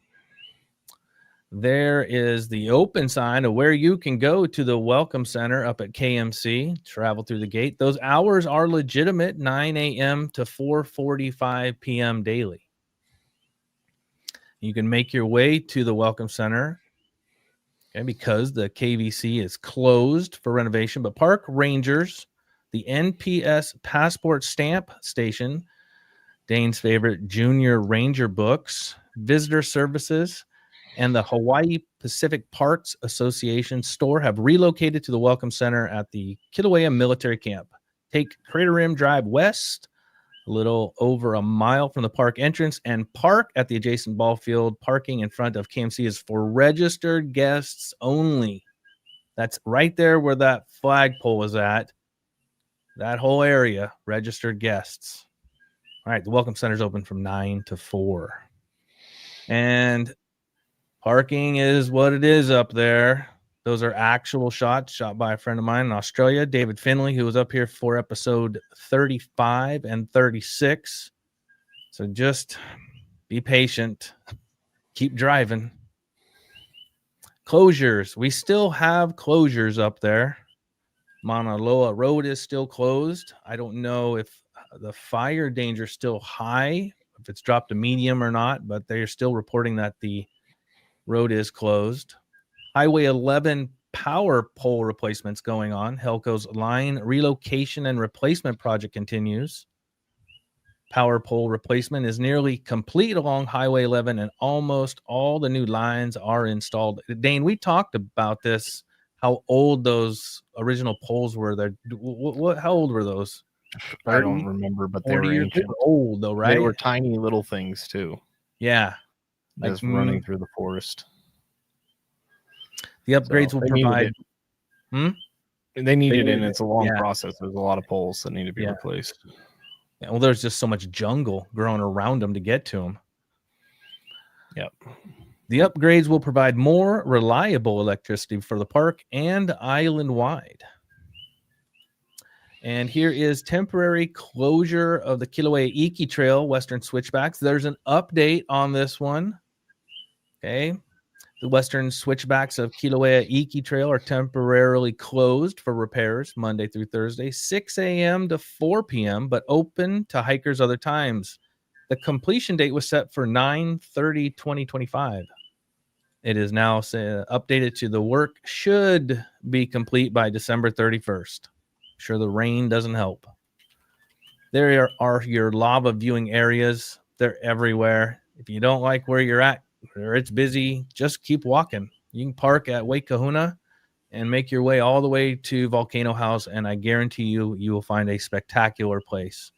G: There is the open sign of where you can go to the Welcome Center up at KMC, travel through the gate. Those hours are legitimate, 9 a.m. to 4:45 p.m. daily. You can make your way to the Welcome Center because the KVC is closed for renovation, but park rangers, the NPS Passport Stamp Station, Dane's favorite Junior Ranger books, visitor services, and the Hawaii Pacific Parks Association store have relocated to the Welcome Center at the Kīlauea Military Camp. Take Crater Rim Drive west, a little over a mile from the park entrance, and park at the adjacent ball field. Parking in front of KMC is for registered guests only. That's right there where that flagpole is at. That whole area, registered guests. All right, the Welcome Center is open from 9 to 4. And parking is what it is up there. Those are actual shots shot by a friend of mine in Australia, David Finley, who was up here for episode 35 and 36. So just be patient. Keep driving. Closures. We still have closures up there. Maunaloa Road is still closed. I don't know if the fire danger is still high, if it's dropped to medium or not, but they are still reporting that the road is closed. Highway 11 power pole replacements going on. Helco's line relocation and replacement project continues. Power pole replacement is nearly complete along Highway 11, and almost all the new lines are installed. Dane, we talked about this, how old those original poles were. There, how old were those?
H: 30, I don't remember, but they were ancient.
G: They were old, though, right?
H: They were tiny little things too.
G: Yeah,
H: just running through the forest.
G: The upgrades will provide.
H: They need it, and it's a long process. There's a lot of poles that need to be replaced.
G: Yeah, well, there's just so much jungle growing around them to get to them.
H: Yep.
G: The upgrades will provide more reliable electricity for the park and island-wide. And here is temporary closure of the Kīlauea Iki Trail Western Switchbacks. There's an update on this one. Okay. The western switchbacks of Kīlauea Iki Trail are temporarily closed for repairs Monday through Thursday, 6 a.m. to 4 p.m., but open to hikers other times. The completion date was set for 9/30/2025. It is now updated to the work should be complete by December 31st. I'm sure the rain doesn't help. There are your lava viewing areas. They're everywhere. If you don't like where you're at, or it's busy, just keep walking. You can park at Wake Kahuna and make your way all the way to Volcano House, and I guarantee you, you will find a spectacular place.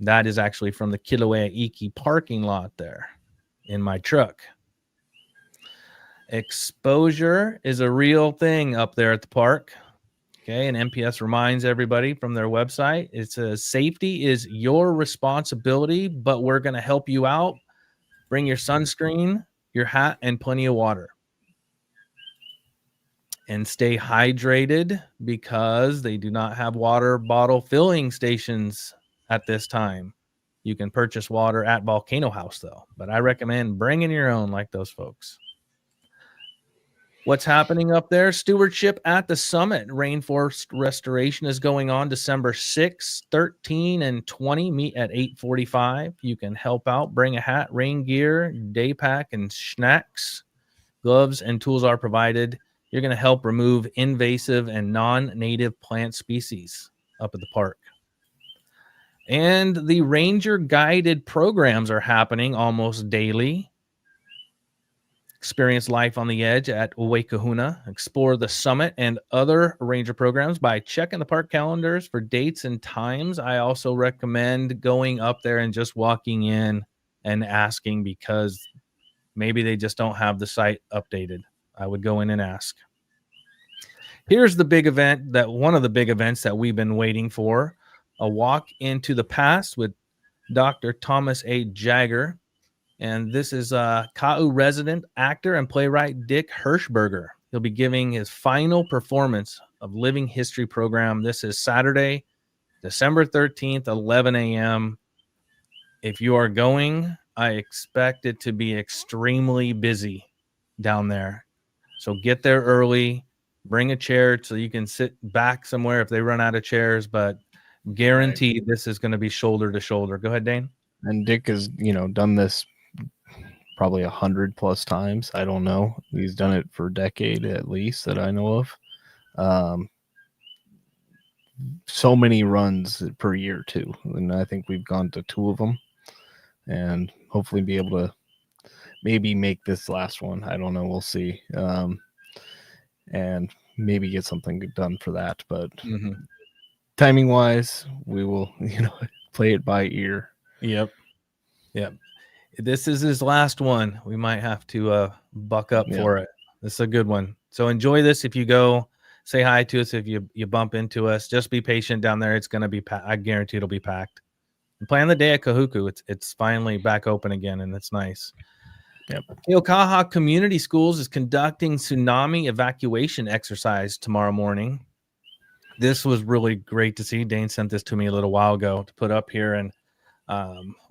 G: That is actually from the Kīlauea Iki parking lot there in my truck. Exposure is a real thing up there at the park. Okay, and MPS reminds everybody from their website, it says safety is your responsibility, but we're going to help you out. Bring your sunscreen, your hat, and plenty of water. And stay hydrated because they do not have water bottle filling stations at this time. You can purchase water at Volcano House, though. But I recommend bringing your own like those folks. What's happening up there? Stewardship at the summit. Rainforest restoration is going on December 6, 13, and 20. Meet at 8:45. You can help out. Bring a hat, rain gear, day pack, and snacks. Gloves and tools are provided. You're going to help remove invasive and non-native plant species up at the park. And the ranger guided programs are happening almost daily. Experience life on the edge at Wake Kahuna. Explore the summit and other ranger programs by checking the park calendars for dates and times. I also recommend going up there and just walking in and asking because maybe they just don't have the site updated. I would go in and ask. Here's the big event, one of the big events that we've been waiting for. A walk into the past with Dr. Thomas A. Jagger. And this is Ka'u resident actor and playwright Dick Hirschberger. He'll be giving his final performance of Living History program. This is Saturday, December 13th, 11 a.m. If you are going, I expect it to be extremely busy down there. So get there early, bring a chair so you can sit back somewhere if they run out of chairs, but guaranteed this is going to be shoulder to shoulder. Go ahead, Dane.
H: And Dick has, done this probably 100+ times. I don't know. He's done it for a decade at least that I know of. So many runs per year too. And I think we've gone to 2 of them and hopefully be able to maybe make this last one. I don't know. We'll see. And maybe get something done for that. But timing wise, we will, play it by ear.
G: Yep. This is his last one. We might have to buck up for it. This is a good one. So enjoy this. If you go, say hi to us. If you bump into us, just be patient down there. It's going to be I guarantee it'll be packed. Plan the day at Kahuku. It's finally back open again, and it's nice.
H: Yep.
G: Keaukaha Community Schools is conducting tsunami evacuation exercise tomorrow morning. This was really great to see. Dane sent this to me a little while ago to put up here, and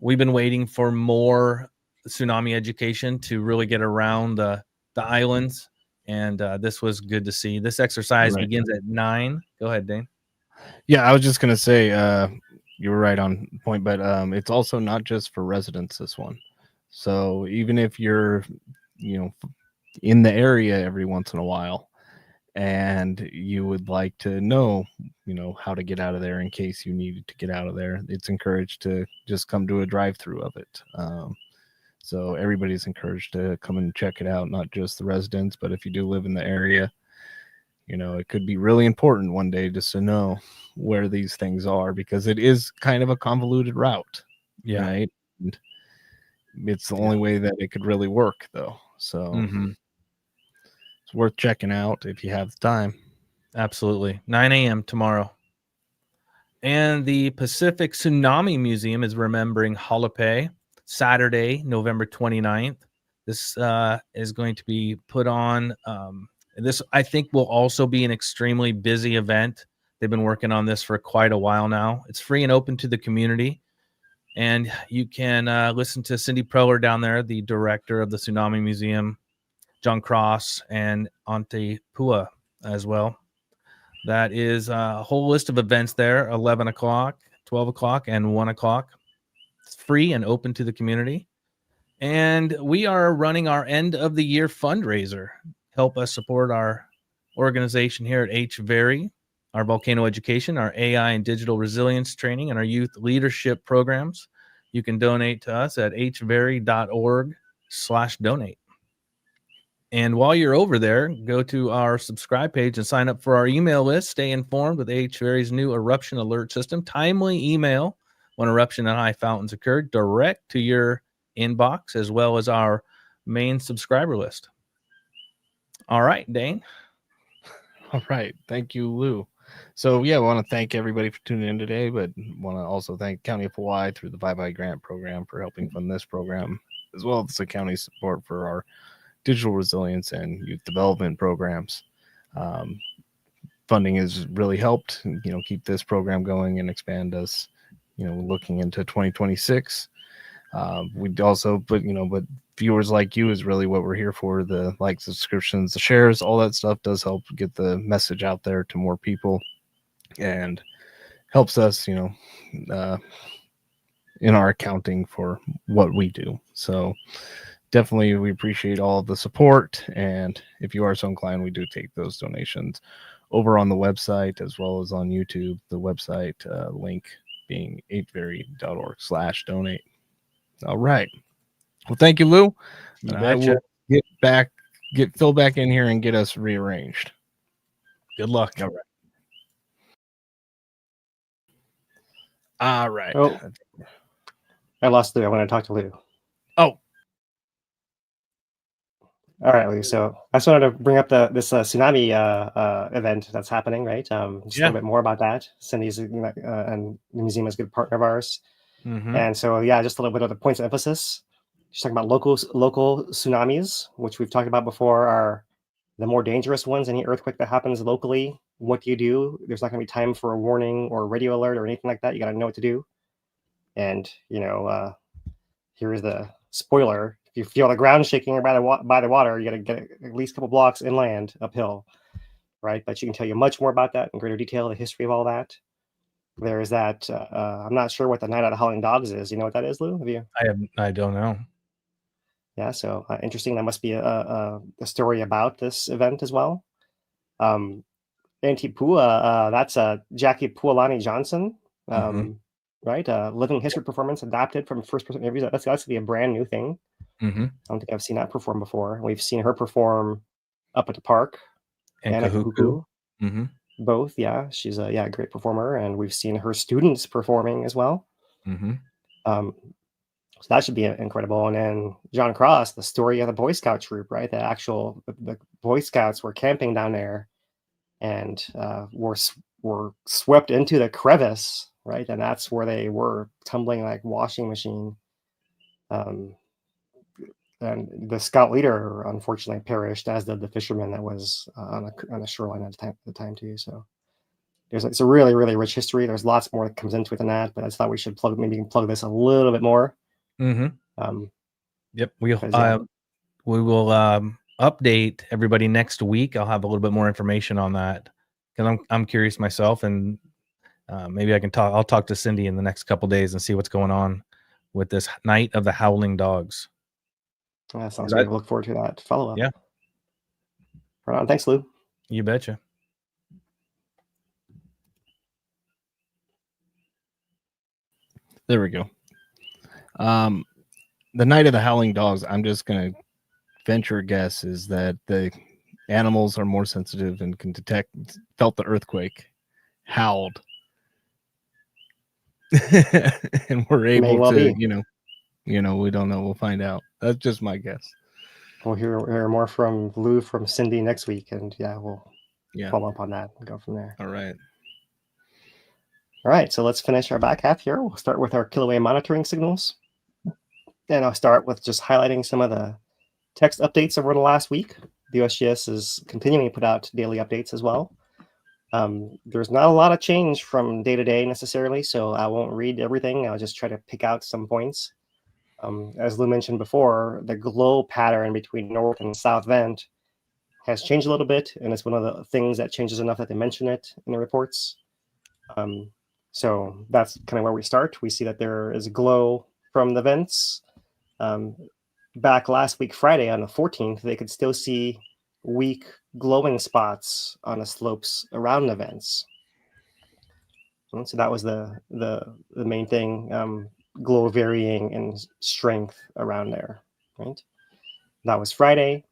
G: we've been waiting for more tsunami education to really get around the islands, and this was good to see. This exercise begins at 9. Go ahead, Dane.
H: Yeah, I was just gonna say you were right on point, but it's also not just for residents, this one. So even if you're, in the area every once in a while, and you would like to know, how to get out of there in case you needed to get out of there, it's encouraged to just come to a drive-through of it. So everybody's encouraged to come and check it out, not just the residents, but if you do live in the area, it could be really important one day just to know where these things are, because it is kind of a convoluted route.
G: Yeah.
H: Right. And it's the only way that it could really work, though. So it's worth checking out if you have the time.
G: Absolutely. 9 a.m. tomorrow. And the Pacific Tsunami Museum is remembering Halape, Saturday, November 29th. This is going to be put on. This, I think, will also be an extremely busy event. They've been working on this for quite a while now. It's free and open to the community. And you can listen to Cindy Proler down there, the director of the Tsunami Museum, John Cross, and Ante Pua as well. That is a whole list of events there, 11 o'clock, 12 o'clock, and 1 o'clock. It's free and open to the community. And we are running our end of the year fundraiser. Help us support our organization here at HVERI, our volcano education, our AI and digital resilience training, and our youth leadership programs. You can donate to us at hveri.org/donate. And while you're over there, go to our subscribe page and sign up for our email list. Stay informed with HVERI's new eruption alert system. Timely email when eruption and high fountains occur direct to your inbox, as well as our main subscriber list. All right, Dane.
H: All right. Thank you, Lou. So, I want to thank everybody for tuning in today, but want to also thank County of Hawaii through the Bye-Bye Grant program for helping fund this program, as well as the county's support for our digital resilience and youth development programs. Funding has really helped, keep this program going and expand us, looking into 2026. We'd also, but viewers like you is really what we're here for. The likes, subscriptions, the shares, all that stuff does help get the message out there to more people and helps us, in our accounting for what we do. So definitely we appreciate all of the support. And if you are so inclined, we do take those donations over on the website as well as on YouTube. The website link being hveri.org/donate. All right. Well, thank you, Lou. I will get Phil back in here and get us rearranged.
G: Good luck.
H: All right.
E: Oh, I lost Lou. I want to talk to Lou.
H: Oh.
E: All right, Lou. So I just wanted to bring up this tsunami event that's happening, right? Just a little bit more about that. Cindy's and the museum is a good partner of ours. And so, just a little bit of the points of emphasis. She's talking about local tsunamis, which we've talked about before, are the more dangerous ones. Any earthquake that happens locally, what do you do? There's not going to be time for a warning or a radio alert or anything like that. You got to know what to do. And, here's the spoiler. If you feel the ground shaking by the water, you got to get at least a couple blocks inland uphill, right? But you can tell you much more about that in greater detail, the history of all that. There's that. I'm not sure what the Night Out of Howling Dogs is. You know what that is, Lou? Have you?
G: I don't know.
E: Yeah, so interesting. That must be a story about this event as well. Auntie Pua, that's Jackie Pualani Johnson, right? Living history performance adapted from first-person interviews. That's going to be a brand new thing. I don't think I've seen that perform before. We've seen her perform up at the park and at Kahuku. Both, yeah. She's a great performer, and we've seen her students performing as well. So that should be incredible. And then John Cross, the story of the Boy Scout troop, right? The Boy Scouts were camping down there and were were swept into the crevice, right? And that's where they were tumbling like washing machine. And the scout leader unfortunately perished, as did the fisherman that was on the shoreline at the time too. So it's a really, really rich history. There's lots more that comes into it than that, but I just thought we should maybe plug this a little bit more.
G: Mm-hmm. Yep. We will update everybody next week. I'll have a little bit more information on that because I'm curious myself, and maybe I'll talk to Cindy in the next couple days and see what's going on with this Night of the Howling Dogs.
E: That sounds great. I look forward to that follow up.
G: Yeah.
E: Right on. Thanks, Lou.
G: You betcha.
H: There we go. The Night of the Howling Dogs, I'm just going to venture a guess is that the animals are more sensitive and can felt the earthquake, howled. And we're able to, we don't know. We'll find out. That's just my guess.
E: We'll hear more from Lou, from Cindy next week. And we'll follow up on that and go from there.
H: All right.
E: All right. So let's finish our back half here. We'll start with our Kīlauea monitoring signals. And I'll start with just highlighting some of the text updates over the last week. The USGS is continuing to put out daily updates as well. There's not a lot of change from day to day necessarily, so I won't read everything. I'll just try to pick out some points. As Lou mentioned before, the glow pattern between north and south vent has changed a little bit, and it's one of the things that changes enough that they mention it in the reports. So that's kind of where we start. We see that there is a glow from the vents. Back last week, Friday on the 14th, they could still see weak glowing spots on the slopes around the vents. And so that was the main thing, glow varying in strength around there, right? That was Friday.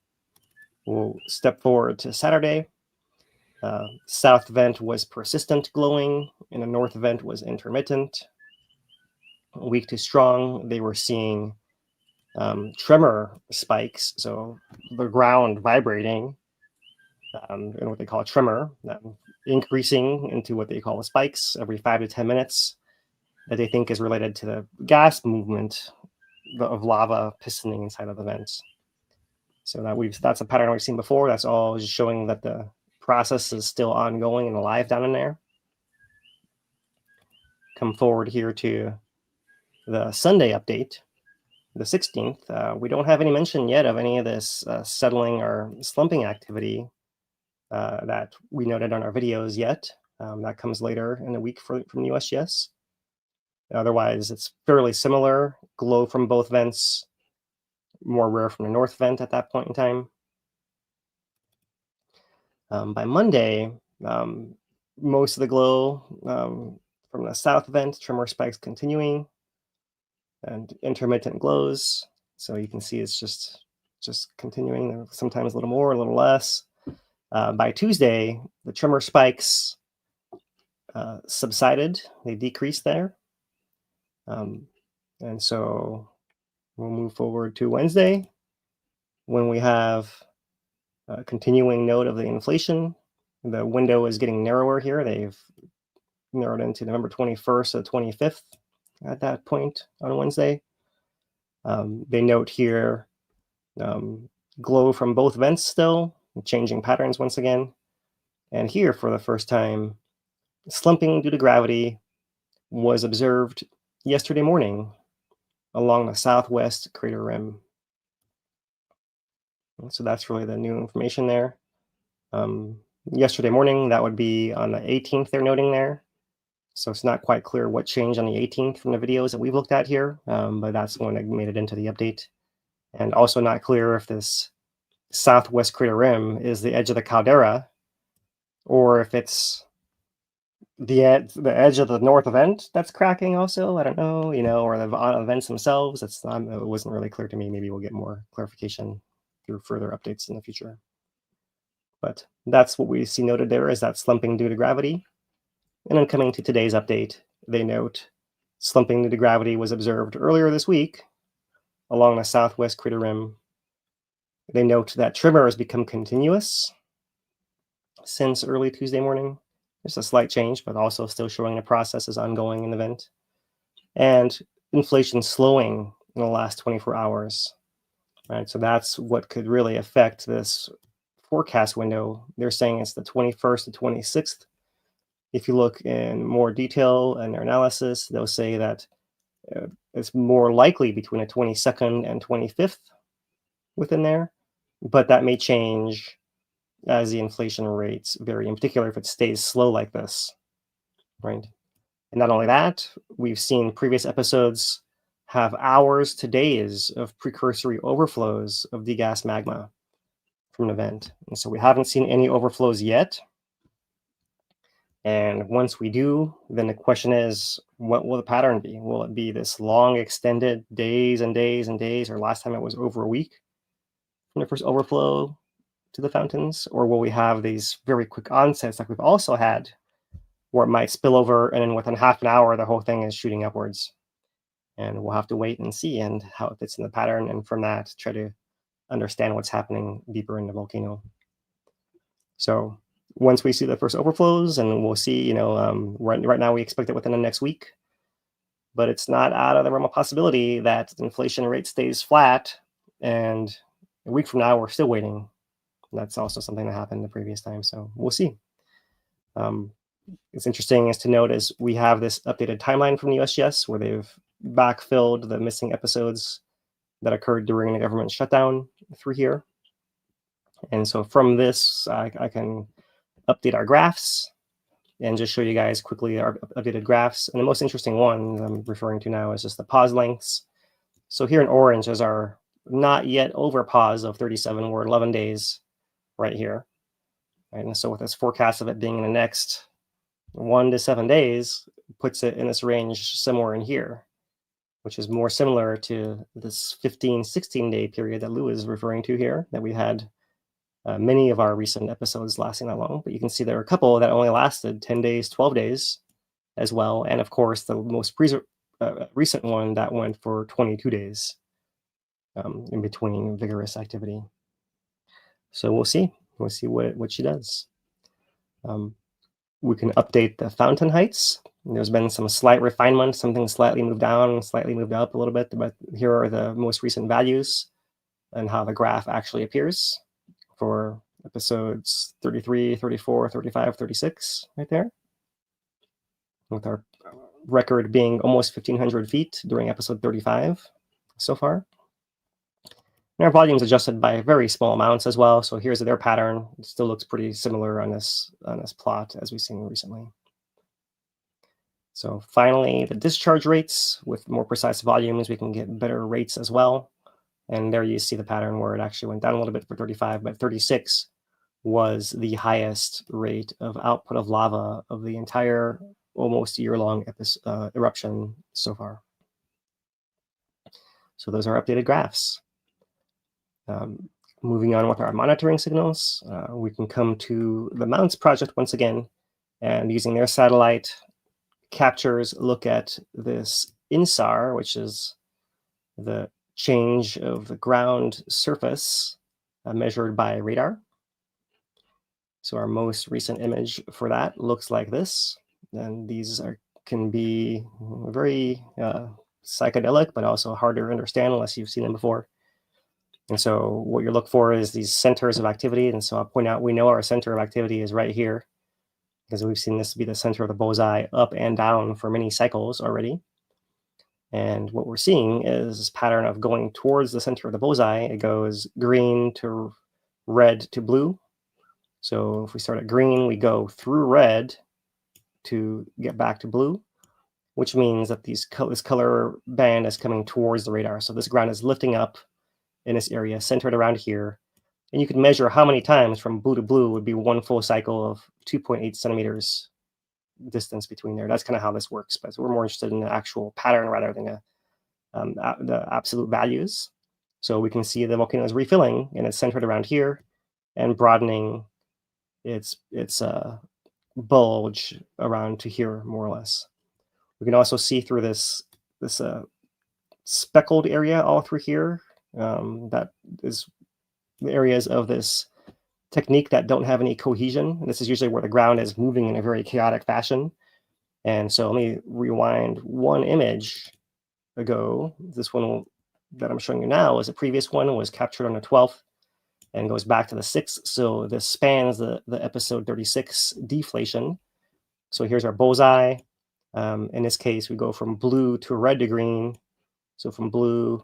E: We'll step forward to Saturday. South vent was persistent glowing, and the north vent was intermittent. Weak to strong, they were seeing tremor spikes, so the ground vibrating, and what they call a tremor, increasing into what they call spikes every 5 to 10 minutes, that they think is related to the gas movement of lava pistoning inside of the vents. So that's a pattern we've seen before. That's all just showing that the process is still ongoing and alive down in there. Come forward here to the Sunday update, the 16th. We don't have any mention yet of any of this settling or slumping activity that we noted on our videos yet. That comes later in the week from the USGS. Otherwise, it's fairly similar. Glow from both vents, more rare from the north vent at that point in time. By Monday, most of the glow from the south vent, tremor spikes continuing, and intermittent glows. So you can see it's just continuing, sometimes a little more, a little less. By Tuesday, the tremor spikes subsided. They decreased there. And so we'll move forward to Wednesday, when we have a continuing note of the inflation. The window is getting narrower here. They've narrowed into November 21st to 25th at that point on Wednesday. They note here glow from both vents still, changing patterns once again. And here, for the first time, slumping due to gravity was observed yesterday morning along the southwest crater rim. So that's really the new information there. Yesterday morning, that would be on the 18th they're noting there. So it's not quite clear what changed on the 18th from the videos that we've looked at here, but that's the one that made it into the update. And also not clear if this southwest crater rim is the edge of the caldera, or if it's the edge of the north vent that's cracking also. I don't know, or the vents themselves. It wasn't really clear to me. Maybe we'll get more clarification through further updates in the future. But that's what we see noted there, is that slumping due to gravity. And then coming to today's update, they note slumping due to gravity was observed earlier this week along the southwest crater rim. They note that tremor has become continuous since early Tuesday morning. Just a slight change, but also still showing the process is ongoing in the vent. And inflation slowing in the last 24 hours. Right, so that's what could really affect this forecast window. They're saying it's the 21st to 26th. If you look in more detail in their analysis, they'll say that it's more likely between the 22nd and 25th within there, but that may change as the inflation rates vary, in particular if it stays slow like this, right? And not only that, we've seen previous episodes have hours to days of precursory overflows of degassed magma from an event. And so we haven't seen any overflows yet. And once we do, then the question is, what will the pattern be? Will it be this long extended days and days and days, or last time it was over a week from the first overflow to the fountains? Or will we have these very quick onsets like we've also had, where it might spill over and then within half an hour, the whole thing is shooting upwards? And we'll have to wait and see and how it fits in the pattern. And from that, try to understand what's happening deeper in the volcano. So once we see the first overflows, and we'll see, right now we expect it within the next week, but it's not out of the realm of possibility that the inflation rate stays flat and a week from now we're still waiting. That's also something that happened the previous time. So we'll see. It's interesting is to note is we have this updated timeline from the USGS where they've backfilled the missing episodes that occurred during the government shutdown through here. And so from this, I can update our graphs and just show you guys quickly our updated graphs. And the most interesting one I'm referring to now is just the pause lengths. So here in orange is our not yet over pause of 37. We're 11 days right here. Right? And so with this forecast of it being in the next 1 to 7 days, puts it in this range somewhere in here, which is more similar to this 16 day period that Lou is referring to here, that we had many of our recent episodes lasting that long. But you can see there are a couple that only lasted 10 days, 12 days as well. And of course, the most recent one that went for 22 days in between vigorous activity. So we'll see. We'll see what she does. We can update the fountain heights. There's been some slight refinement, something slightly moved down, slightly moved up a little bit, but here are the most recent values and how the graph actually appears for episodes 33, 34, 35, 36, right there. With our record being almost 1,500 feet during episode 35 so far. And our volume's adjusted by very small amounts as well. So here's their pattern. It still looks pretty similar on this plot as we've seen recently. So finally, the discharge rates with more precise volumes, we can get better rates as well. And there you see the pattern where it actually went down a little bit for 35, but 36 was the highest rate of output of lava of the entire almost year-long eruption so far. So those are updated graphs. Moving on with our monitoring signals, we can come to the Mounts project once again, and using their satellite captures, look at this INSAR, which is the change of the ground surface measured by radar. So our most recent image for that looks like this. And these can be very psychedelic, but also hard to understand unless you've seen them before. And so what you look for is these centers of activity. And so I'll point out, we know our center of activity is right here, because we've seen this be the center of the bullseye up and down for many cycles already. And what we're seeing is this pattern of going towards the center of the bullseye. It goes green to red to blue. So if we start at green, we go through red to get back to blue, which means that this color band is coming towards the radar. So this ground is lifting up in this area centered around here. And you can measure how many times from blue to blue would be one full cycle of 2.8 centimeters distance between there. That's kind of how this works. But we're more interested in the actual pattern rather than the absolute values. So we can see the volcano is refilling, and it's centered around here and broadening its bulge around to here, more or less. We can also see through this speckled area all through here. That is the areas of this technique that don't have any cohesion. This is usually where the ground is moving in a very chaotic fashion. And so let me rewind one image ago. This one that I'm showing you now is a previous one, was captured on the 12th and goes back to the 6th. So this spans the episode 36 deflation. So here's our bullseye. In this case, we go from blue to red to green. So from blue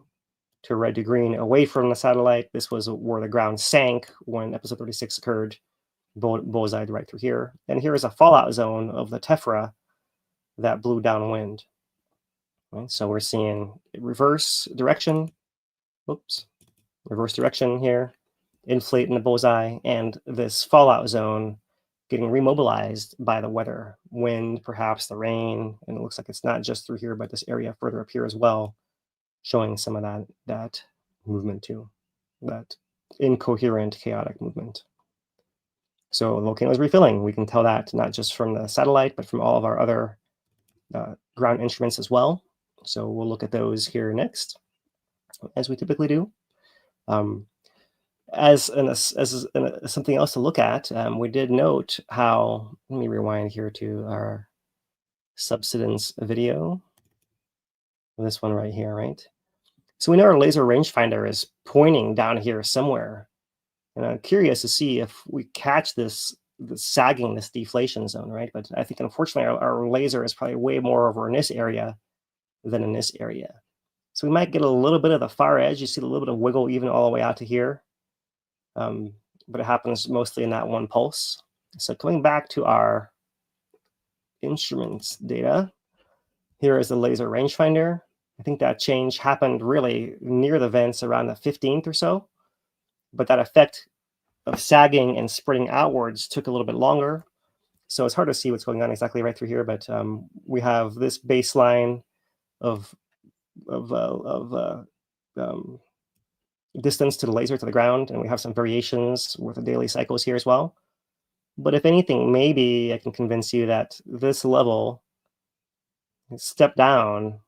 E: to red to green away from the satellite. This was where the ground sank when episode 36 occurred. Bullseye right through here. And here is a fallout zone of the tephra that blew downwind. Right, so we're seeing reverse direction. Oops, reverse direction here. Inflate in the bullseye, and this fallout zone getting remobilized by the weather, wind, perhaps the rain, and it looks like it's not just through here, but this area further up here as well, showing some of that movement too, that incoherent, chaotic movement. So the volcano is refilling. We can tell that not just from the satellite, but from all of our other ground instruments as well. So we'll look at those here next, as we typically do. As something else to look at, we did note how, let me rewind here to our subsidence video. This one right here, right? So we know our laser rangefinder is pointing down here somewhere. And I'm curious to see if we catch this sagging, this deflation zone, right? But I think unfortunately our laser is probably way more over in this area than in this area. So we might get a little bit of the far edge. You see a little bit of wiggle even all the way out to here. But it happens mostly in that one pulse. So coming back to our instruments data, here is the laser rangefinder. I think that change happened really near the vents around the 15th or so, but that effect of sagging and spreading outwards took a little bit longer. So it's hard to see what's going on exactly right through here, but we have this baseline of distance to the laser to the ground, and we have some variations with the daily cycles here as well. But if anything, maybe I can convince you that this level stepped down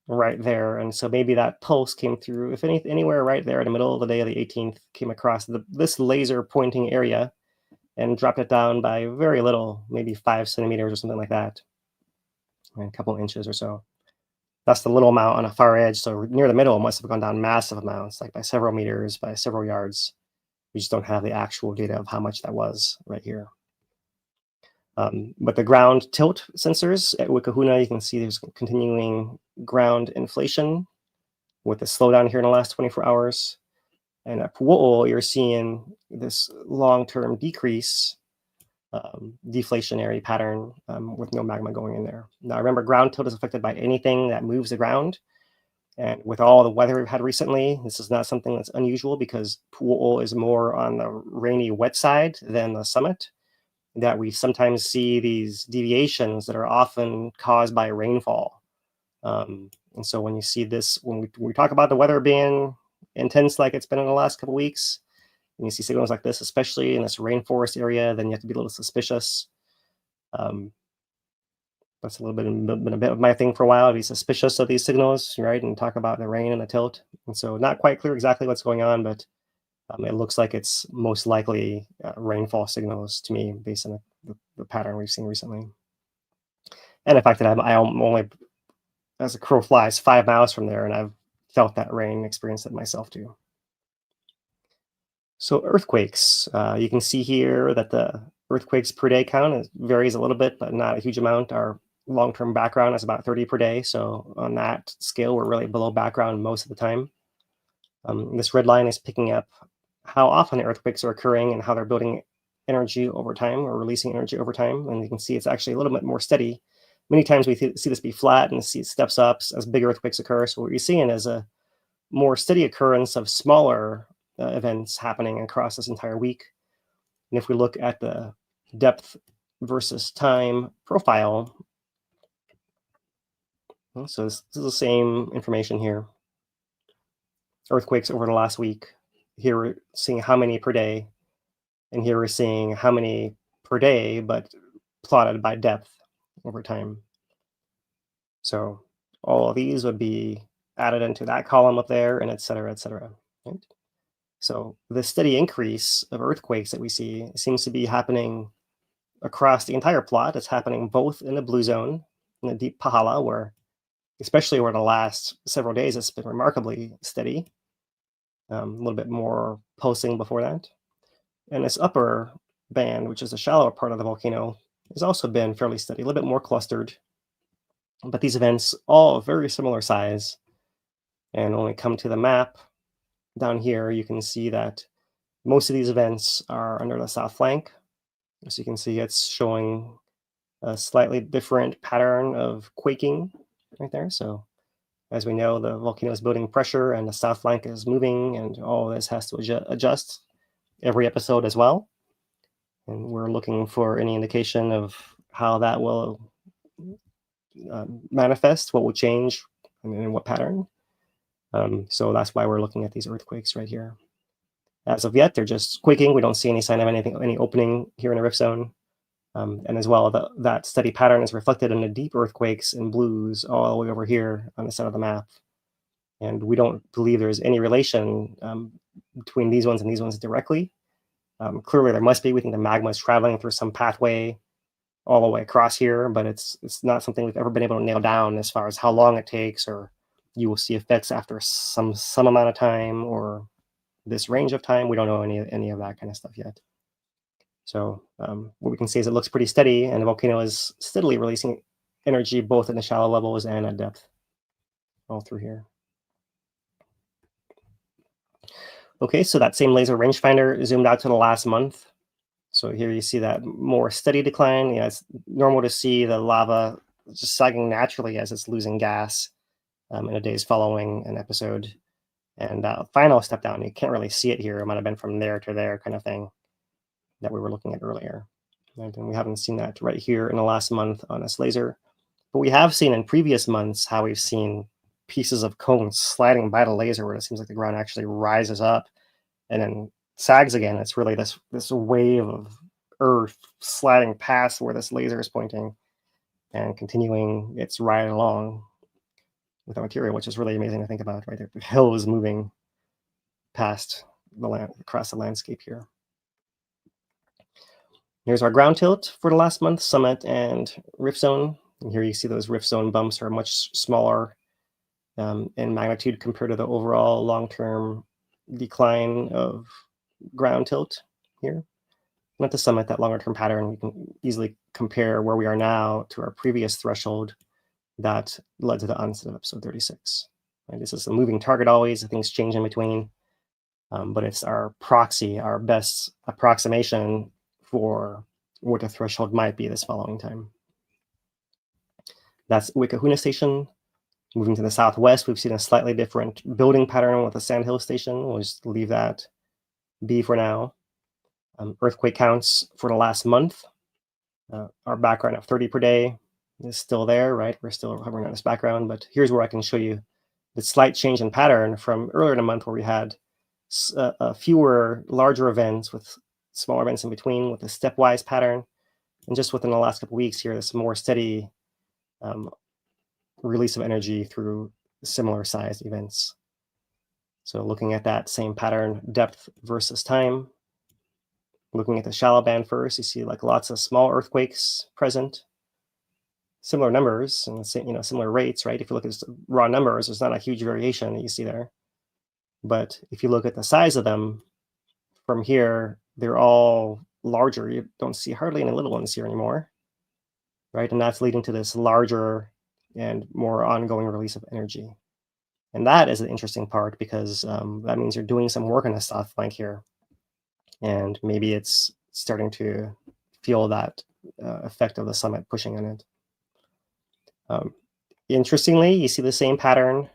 E: right there, and so maybe that pulse came through, if anywhere right there in the middle of the day of the 18th, came across this laser pointing area and dropped it down by very little, maybe 5 centimeters or something like that, a couple inches or so. That's the little amount on a far edge. So near the middle, it must have gone down massive amounts, like by several meters, by several yards. We just don't have the actual data of how much that was right here. But the ground tilt sensors at Wikahuna, you can see there's continuing ground inflation with a slowdown here in the last 24 hours. And at Pu'o'o, you're seeing this long-term decrease, deflationary pattern with no magma going in there. Now, remember, ground tilt is affected by anything that moves the ground. And with all the weather we've had recently, this is not something that's unusual because Pu'o'o is more on the rainy, wet side than the summit, that we sometimes see these deviations that are often caused by rainfall. And so when you see this, when we talk about the weather being intense like it's been in the last couple of weeks, and you see signals like this, especially in this rainforest area, then you have to be a little suspicious. That's a little been a bit of my thing for a while, to be suspicious of these signals, right? And talk about the rain and the tilt. And so not quite clear exactly what's going on, but it looks like it's most likely rainfall signals to me based on the pattern we've seen recently. And the fact that I'm only, as a crow flies, 5 miles from there, and I've felt that rain, experienced it myself too. So earthquakes, you can see here that the earthquakes per day count varies a little bit, but not a huge amount. Our long-term background is about 30 per day. So on that scale, we're really below background most of the time. This red line is picking up how often earthquakes are occurring and how they're building energy over time or releasing energy over time. And you can see it's actually a little bit more steady. Many times we see this be flat and see it steps up as big earthquakes occur. So what you're seeing is a more steady occurrence of smaller events happening across this entire week. And if we look at the depth versus time profile, so this is the same information here. Earthquakes over the last week. Here we're seeing how many per day, and here we're seeing how many per day, but plotted by depth over time. So all of these would be added into that column up there, and et cetera, right? So the steady increase of earthquakes that we see seems to be happening across the entire plot. It's happening both in the blue zone, in the deep Pahala, where, especially over the last several days, it's been remarkably steady. A little bit more pulsing before that. And this upper band, which is the shallower part of the volcano, has also been fairly steady, a little bit more clustered. But these events all very similar size. And when we come to the map down here, you can see that most of these events are under the south flank. As you can see, it's showing a slightly different pattern of quaking right there. So as we know, the volcano is building pressure and the south flank is moving, and all this has to adjust every episode as well. And we're looking for any indication of how that will manifest, what will change, and in what pattern. So that's why we're looking at these earthquakes right here. As of yet, they're just quaking. We don't see any sign of any opening here in the rift zone. And as well, that steady pattern is reflected in the deep earthquakes in blues all the way over here on the side of the map. And we don't believe there's any relation between these ones and these ones directly. Clearly, there must be. We think the magma is traveling through some pathway all the way across here, but it's not something we've ever been able to nail down as far as how long it takes, or you will see effects after some amount of time, or this range of time. We don't know any of that kind of stuff yet. So what we can see is it looks pretty steady, and the volcano is steadily releasing energy both in the shallow levels and at depth, all through here. Okay, so that same laser rangefinder zoomed out to the last month. So here you see that more steady decline. Yeah, it's normal to see the lava just sagging naturally as it's losing gas in the days following an episode. And final step down, you can't really see it here. It might have been from there to there kind of thing that we were looking at earlier. And we haven't seen that right here in the last month on this laser. But we have seen in previous months how we've seen pieces of cone sliding by the laser where it seems like the ground actually rises up and then sags again. It's really this wave of earth sliding past where this laser is pointing and continuing its ride along with the material, which is really amazing to think about, right there. The hill is moving past the land, across the landscape here. Here's our ground tilt for the last month, summit and rift zone. And here you see those rift zone bumps are much smaller in magnitude compared to the overall long-term decline of ground tilt here. And at the summit, that longer-term pattern, we can easily compare where we are now to our previous threshold that led to the onset of episode 36. And this is a moving target always, things change in between, but it's our proxy, our best approximation for what the threshold might be this following time. That's Wikahuna Station. Moving to the southwest, we've seen a slightly different building pattern with the Sandhill Station. We'll just leave that be for now. Earthquake counts for the last month. Our background of 30 per day is still there, right? We're still hovering on this background, but here's where I can show you the slight change in pattern from earlier in the month where we had fewer larger events with smaller events in between with a stepwise pattern. And just within the last couple of weeks here, this more steady release of energy through similar sized events. So looking at that same pattern, depth versus time. Looking at the shallow band first, you see like lots of small earthquakes present. Similar numbers and similar rates, right? If you look at raw numbers, there's not a huge variation that you see there. But if you look at the size of them from here, they're all larger. You don't see hardly any little ones here anymore, right? And that's leading to this larger and more ongoing release of energy. And that is the interesting part because that means you're doing some work on the south flank here. And maybe it's starting to feel that effect of the summit pushing on it. Interestingly, you see the same pattern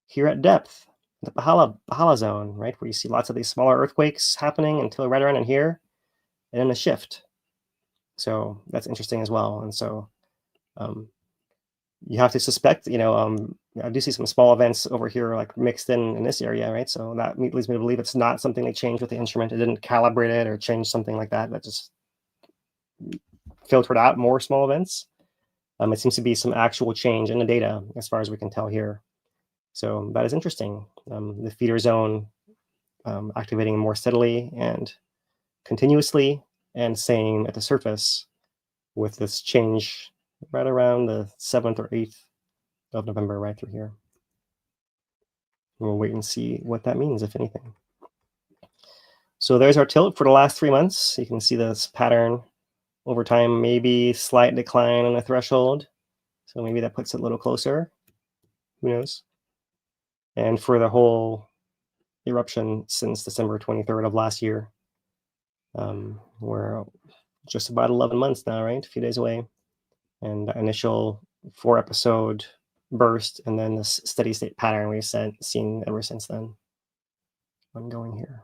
E: here at depth, the Pahala zone, right? Where you see lots of these smaller earthquakes happening until right around in here, and then a shift. So that's interesting as well. And so you have to suspect, I do see some small events over here like mixed in this area, right? So that leads me to believe it's not something they changed with the instrument. It didn't calibrate it or change something like that. That just filtered out more small events. It seems to be some actual change in the data as far as we can tell here. So that is interesting. The feeder zone activating more steadily and continuously, and same at the surface with this change right around the 7th or 8th of November, right through here. We'll wait and see what that means, if anything. So there's our tilt for the last 3 months. You can see this pattern over time, maybe slight decline on the threshold. So maybe that puts it a little closer. Who knows? And for the whole eruption since December 23rd of last year, we're just about 11 months now, right? A few days away. And the initial 4-episode burst, and then this steady state pattern we've seen ever since then. Ongoing here.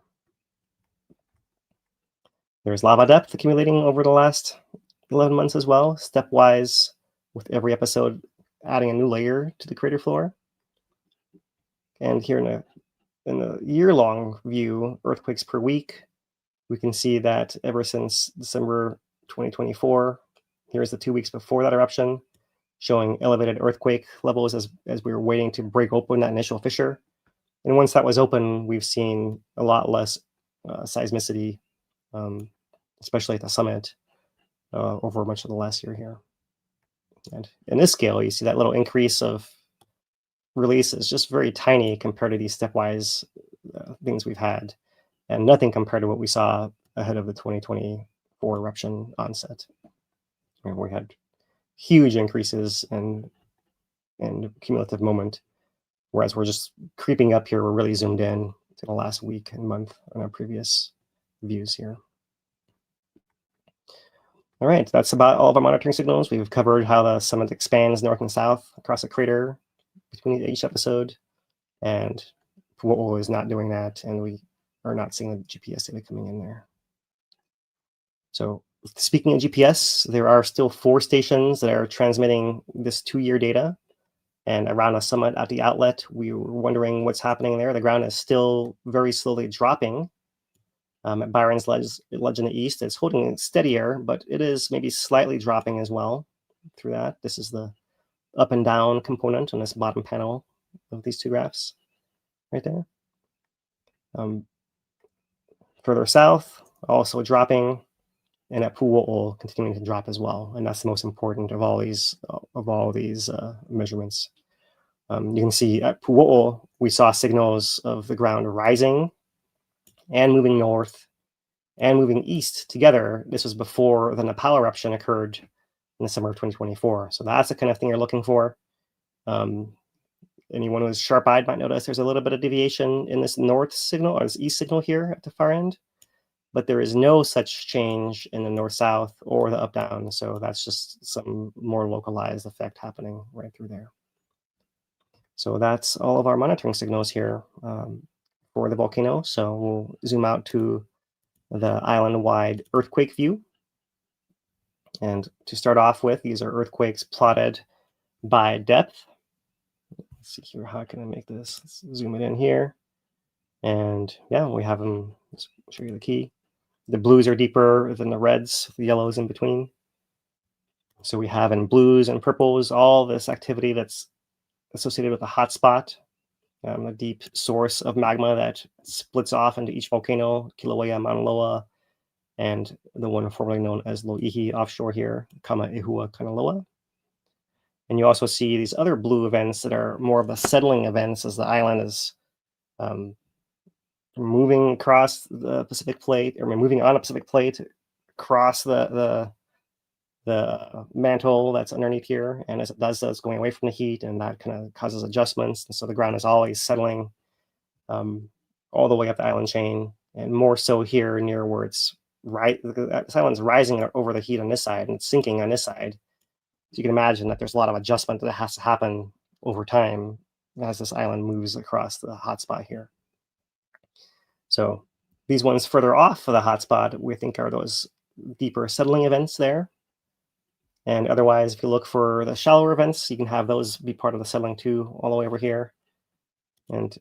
E: There's lava depth accumulating over the last 11 months as well, stepwise, with every episode adding a new layer to the crater floor. And here in the year-long view, earthquakes per week, we can see that ever since December 2024, here's the 2 weeks before that eruption, showing elevated earthquake levels as we were waiting to break open that initial fissure. And once that was open, we've seen a lot less seismicity, especially at the summit, over much of the last year here. And in this scale, you see that little increase of release is just very tiny compared to these stepwise things we've had, and nothing compared to what we saw ahead of the 2024 eruption onset. And we had huge increases in cumulative moment, whereas we're just creeping up here. We're really zoomed in to the last week and month on our previous views here. All right, that's about all of our monitoring signals. We've covered how the summit expands north and south across the crater between each episode, and Pu'u'u is not doing that, and we are not seeing the GPS data coming in there. So speaking of GPS, there are still 4 stations that are transmitting this 2-year data. And around the summit at the outlet, we were wondering what's happening there. The ground is still very slowly dropping. At Byron's Ledge in the east, it's holding steadier, but it is maybe slightly dropping as well through that. This is the up and down component on this bottom panel of these 2 graphs right there. Further south, also dropping, and at Pu'u'u continuing to drop as well. And that's the most important of all these measurements. You can see at Pu'u'u, we saw signals of the ground rising and moving north and moving east together. This was before the Nepal eruption occurred in the summer of 2024. So that's the kind of thing you're looking for. Anyone who's sharp-eyed might notice there's a little bit of deviation in this north signal or this east signal here at the far end, but there is no such change in the north-south or the up-down. So that's just some more localized effect happening right through there. So that's all of our monitoring signals here for the volcano. So we'll zoom out to the island-wide earthquake view. And to start off with, these are earthquakes plotted by depth. Let's see here, how can I make this? Let's zoom it in here. And yeah, we have them. Let's show you the key. The blues are deeper than the reds, the yellows in between. So we have in blues and purples all this activity that's associated with a hotspot, a deep source of magma that splits off into each volcano, Kīlauea, Maunaloa, and the one formerly known as Lo'ihi offshore here, Kamaehua Kanaloa. And you also see these other blue events that are more of the settling events as the island is moving across the Pacific plate, or moving on a Pacific plate across the mantle that's underneath here. And as it does so, it's going away from the heat, and that kind of causes adjustments. And so the ground is always settling all the way up the island chain, and more so here near where it's right. This island's rising over the heat on this side and it's sinking on this side. So you can imagine that there's a lot of adjustment that has to happen over time as this island moves across the hotspot here. So these ones further off of the hotspot, we think are those deeper settling events there. And otherwise, if you look for the shallower events, you can have those be part of the settling too, all the way over here. And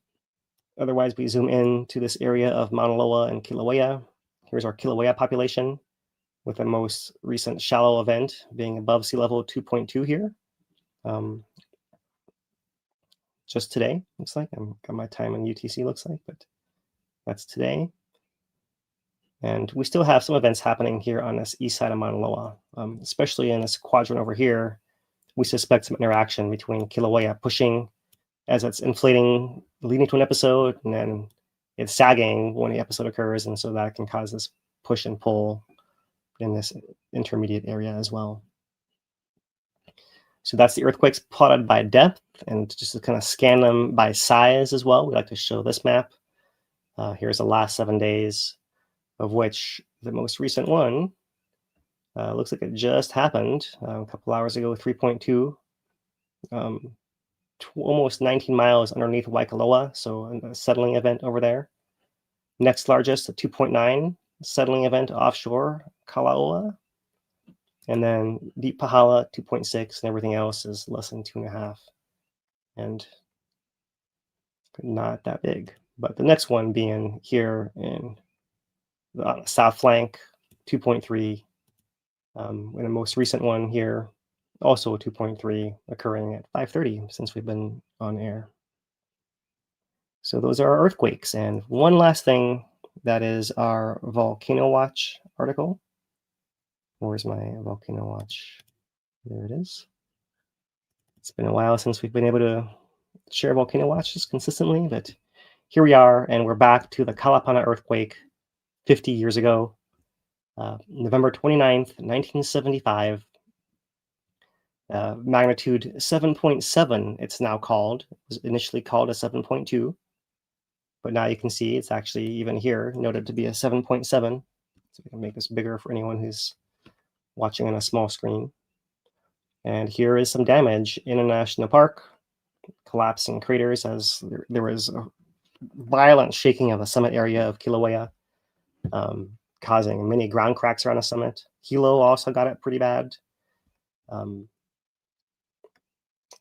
E: otherwise, we zoom in to this area of Maunaloa and Kīlauea. Here's our Kīlauea population, with the most recent shallow event being above sea level 2.2 here. Just today, looks like. I've got my time on UTC, looks like, but That's today. And we still have some events happening here on this east side of Maunaloa, especially in this quadrant over here. We suspect some interaction between Kīlauea pushing as it's inflating, leading to an episode, and then it's sagging when the episode occurs, and so that can cause this push and pull in this intermediate area as well. So that's the earthquakes plotted by depth, and just to kind of scan them by size as well. We like to show this map. Here's the last 7 days, of which the most recent one looks like it just happened a couple hours ago, 3.2, almost 19 miles underneath Waikoloa, so a settling event over there. Next largest, a 2.9 settling event offshore, Kīlauea. And then Deep Pahala, 2.6, and everything else is less than 2.5. And not that big. But the next one being here in the south flank, 2.3. And the most recent one here, also 2.3, occurring at 5:30 since we've been on air. So those are our earthquakes. And one last thing, that is our Volcano Watch article. Where's my Volcano Watch? There it is. It's been a while since we've been able to share Volcano Watches consistently, but here we are, and we're back to the Kalapana earthquake 50 years ago, November 29th, 1975. Magnitude 7.7, it's now called. It was initially called a 7.2, but now you can see it's actually even here noted to be a 7.7. So we can make this bigger for anyone who's watching on a small screen. And here is some damage in a national park, collapsing craters as there was a violent shaking of the summit area of Kīlauea, causing many ground cracks around the summit. Hilo also got it pretty bad.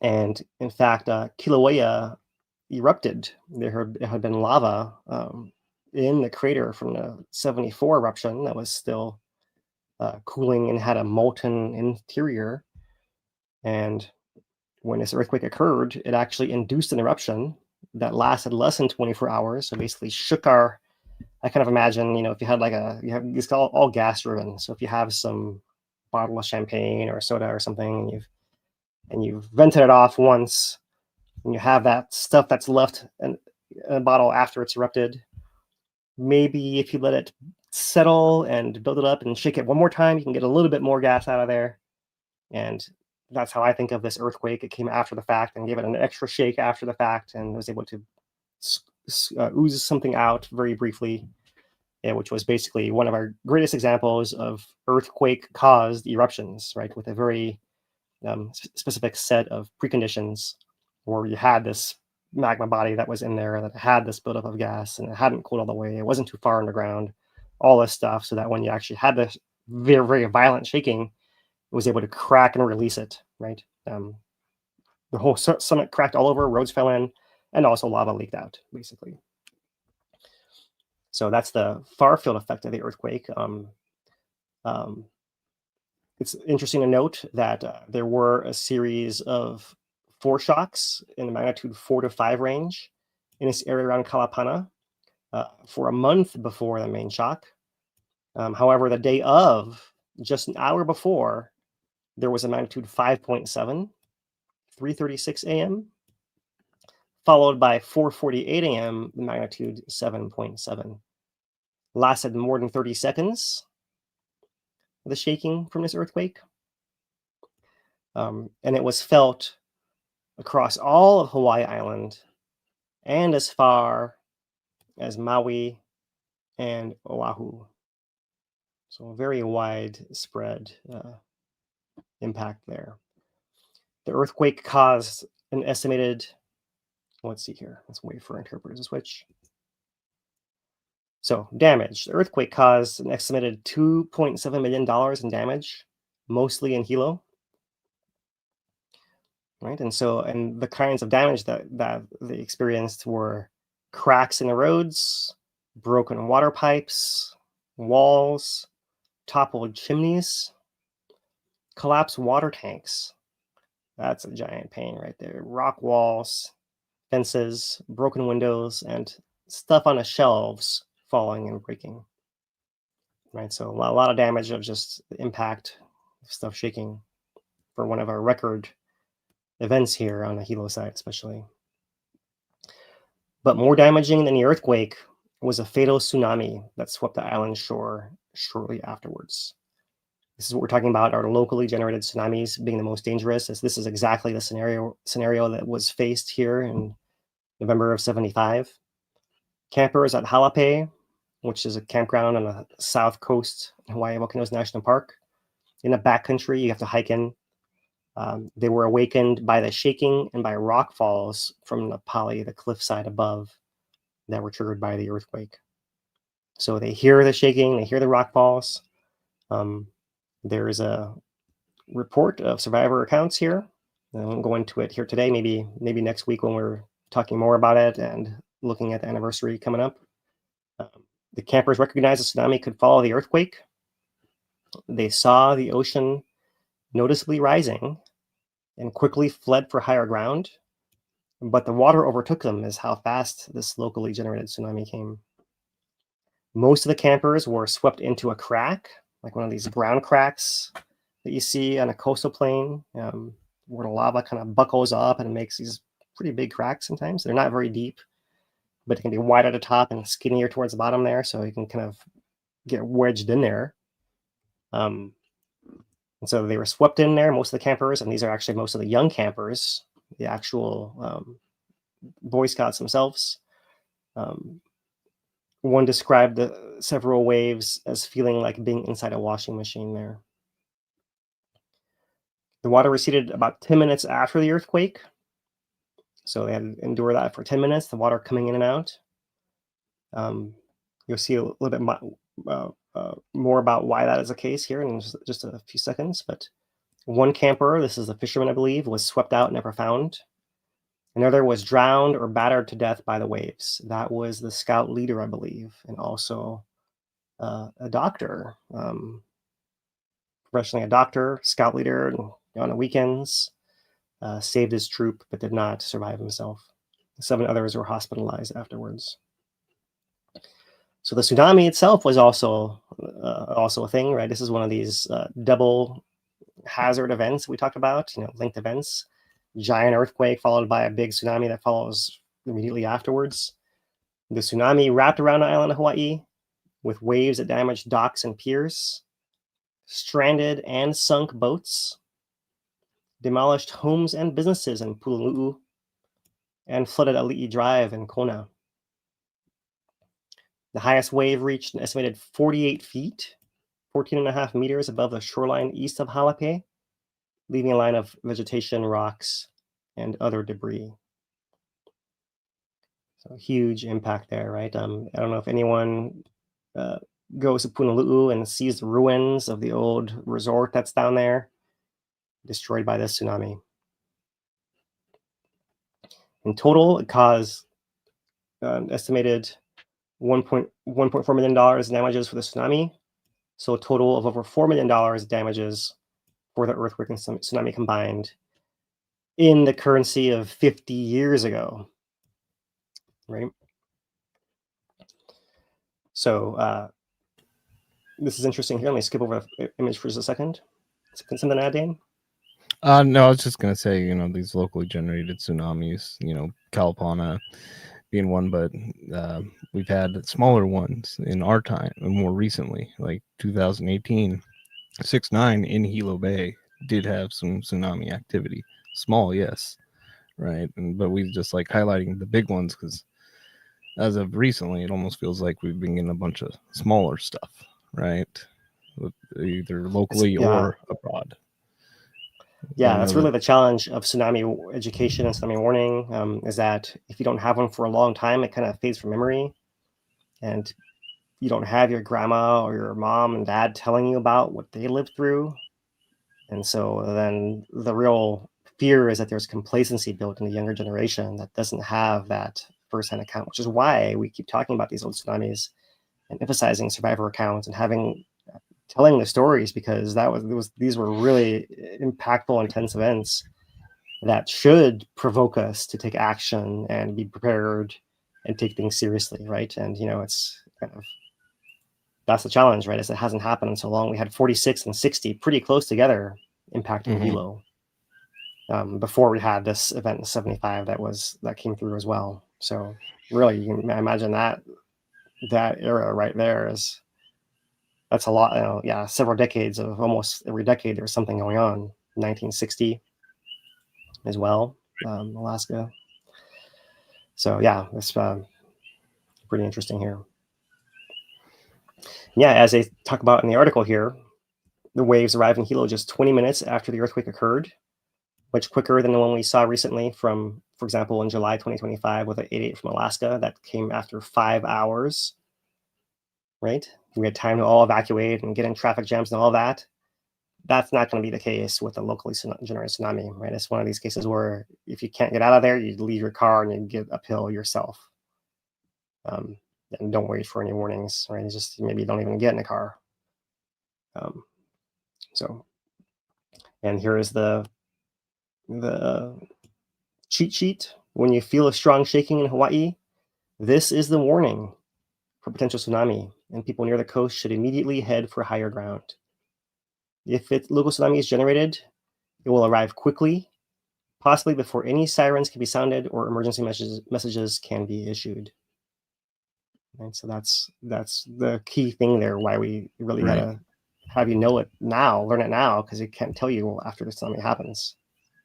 E: And in fact, Kīlauea erupted. There had been lava in the crater from the 74 eruption that was still cooling and had a molten interior. And when this earthquake occurred, it actually induced an eruption that lasted less than 24 hours. So basically shook our, I kind of imagine, if you had it's all gas driven. So if you have some bottle of champagne or soda or something, and you've vented it off once, and you have that stuff that's left in a bottle after it's erupted, maybe if you let it settle and build it up and shake it one more time, you can get a little bit more gas out of there. And that's how I think of this earthquake. It came after the fact and gave it an extra shake after the fact and was able to ooze something out very briefly, which was basically one of our greatest examples of earthquake-caused eruptions, right? With a very specific set of preconditions where you had this magma body that was in there that had this buildup of gas and it hadn't cooled all the way. It wasn't too far underground, all this stuff, so that when you actually had this very, very violent shaking, it was able to crack and release it, right? The whole summit cracked all over, roads fell in, and also lava leaked out, basically. So that's the far field effect of the earthquake. It's interesting to note that there were a series of foreshocks in the magnitude 4 to 5 range in this area around Kalapana for a month before the main shock. However, the day of, just an hour before, there was a magnitude 5.7, 3:36 a.m., followed by 4:48 a.m., the magnitude 7.7. Lasted more than 30 seconds, the shaking from this earthquake. And it was felt across all of Hawaii Island and as far as Maui and Oahu. So a very widespread impact there. The earthquake caused an estimated, let's see here, let's wait for interpreters to switch. So damage, the earthquake caused an estimated $2.7 million in damage, mostly in Hilo. Right, and the kinds of damage that they experienced were cracks in the roads, broken water pipes, walls, toppled chimneys, collapsed water tanks. That's a giant pain right there. Rock walls, fences, broken windows, and stuff on the shelves falling and breaking. Right, so a lot of damage of just the impact, stuff shaking for one of our record events here on the Hilo side, especially. But more damaging than the earthquake was a fatal tsunami that swept the island shore shortly afterwards. This is what we're talking about, are locally generated tsunamis being the most dangerous, as this is exactly the scenario that was faced here in November of '75. Campers at Halape, which is a campground on the south coast of Hawaiian Volcanoes National Park, in the backcountry, you have to hike in. They were awakened by the shaking and by rock falls from the pali, the cliffside above, that were triggered by the earthquake. So they hear the shaking, they hear the rock falls. There is a report of survivor accounts here. I won't go into it here today, maybe next week when we're talking more about it and looking at the anniversary coming up. The campers recognized the tsunami could follow the earthquake. They saw the ocean noticeably rising and quickly fled for higher ground. But the water overtook them is how fast this locally generated tsunami came. Most of the campers were swept into a crack, like one of these ground cracks that you see on a coastal plain, where the lava kind of buckles up and makes these pretty big cracks sometimes. They're not very deep, but it can be wide at the top and skinnier towards the bottom there, so you can kind of get wedged in there. And so they were swept in there, most of the campers, and these are actually most of the young campers, the actual Boy Scouts themselves. One described the several waves as feeling like being inside a washing machine there. The water receded about 10 minutes after the earthquake. So they had to endure that for 10 minutes, the water coming in and out. You'll see a little bit more about why that is the case here in just a few seconds. But one camper, this is a fisherman, I believe, was swept out, never found. Another was drowned or battered to death by the waves. That was the scout leader, I believe, and also a doctor, professionally a doctor, scout leader, and on the weekends, saved his troop, but did not survive himself. 7 others were hospitalized afterwards. So the tsunami itself was also a thing, right? This is one of these double hazard events we talked about, linked events. Giant earthquake followed by a big tsunami that follows immediately afterwards. The tsunami wrapped around the island of Hawaii with waves that damaged docks and piers, stranded and sunk boats, demolished homes and businesses in Pulu'u, and flooded Ali'i Drive in Kona. The highest wave reached an estimated 48 feet, 14.5 meters above the shoreline east of Halape, leaving a line of vegetation, rocks, and other debris. So huge impact there, right? I don't know if anyone goes to Punaluu and sees the ruins of the old resort that's down there, destroyed by this tsunami. In total, it caused an estimated $1.4 million damages for the tsunami. So a total of over $4 million damages for the earthquake and tsunami combined in the currency of 50 years ago, right? So this is interesting here. Let me skip over the image for just a second. Something to add, Dan?
H: No, I was just gonna say, these locally generated tsunamis, Kalapana being one, but we've had smaller ones in our time, and more recently, like 2018, 6.9 in Hilo Bay did have some tsunami activity. Small, yes, right, but we just like highlighting the big ones because as of recently, it almost feels like we've been getting a bunch of smaller stuff, right, either locally or abroad.
E: Yeah, that's really the challenge of tsunami education and tsunami warning, is that if you don't have one for a long time, it kind of fades from memory, and you don't have your grandma or your mom and dad telling you about what they lived through. And so then the real fear is that there's complacency built in the younger generation that doesn't have that firsthand account, which is why we keep talking about these old tsunamis and emphasizing survivor accounts and telling the stories, because these were really impactful, intense events that should provoke us to take action and be prepared and take things seriously, right? And it's kind of, that's the challenge, right? Is it hasn't happened in so long. We had 46 and 60 pretty close together impacting Hilo before we had this event in 75 that came through as well. So really, you can imagine that era right there that's a lot. Several decades of almost every decade there was something going on. 1960 as well, Alaska. So yeah, it's pretty interesting here. Yeah, as they talk about in the article here, the waves arrived in Hilo just 20 minutes after the earthquake occurred, much quicker than the one we saw recently from, for example, in July 2025 with an 8.8 from Alaska that came after 5 hours, right? We had time to all evacuate and get in traffic jams and all that. That's not going to be the case with a locally generated tsunami, right? It's one of these cases where if you can't get out of there, you leave your car and you get uphill yourself. And don't wait for any warnings, right? It's just maybe don't even get in a car. And here is the cheat sheet. When you feel a strong shaking in Hawaii, this is the warning for potential tsunami, and people near the coast should immediately head for higher ground. If local tsunami is generated, it will arrive quickly, possibly before any sirens can be sounded or emergency messages can be issued. And so that's the key thing there, why we really gotta have you know it now, learn it now, because it can't tell you after the tsunami happens,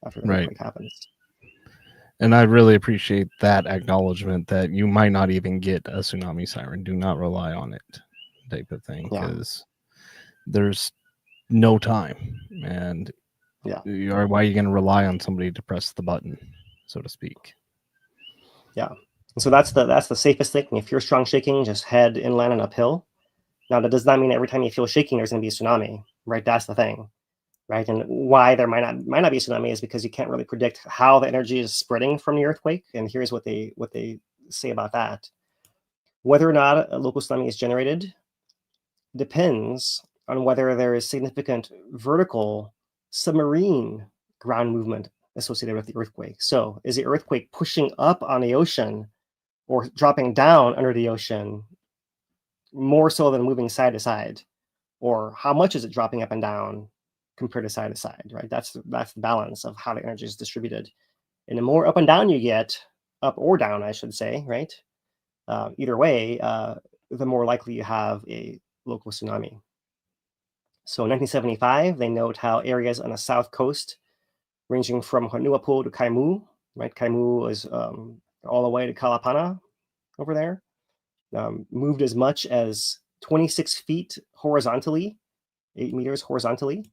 E: after the earthquake happens.
H: And I really appreciate that acknowledgement that you might not even get a tsunami siren. Do not rely on it, type of thing, because there's no time. And why are you going to rely on somebody to press the button, so to speak?
E: Yeah. So that's the safest thing. If you're strong shaking, just head inland and uphill. Now, that does not mean every time you feel shaking, there's going to be a tsunami, right? That's the thing, right? And why there might not be a tsunami is because you can't really predict how the energy is spreading from the earthquake. And here's what they say about that. Whether or not a local tsunami is generated depends on whether there is significant vertical submarine ground movement associated with the earthquake. So is the earthquake pushing up on the ocean or dropping down under the ocean more so than moving side to side? Or how much is it dropping up and down compared to side, right? That's the balance of how the energy is distributed. And the more up and down you get, up or down, I should say, right? Either way, the more likely you have a local tsunami. So in 1975, they note how areas on the south coast, ranging from Honuapo to Kaimu, right? Kaimu is all the way to Kalapana over there, moved as much as 26 feet horizontally, 8 meters horizontally,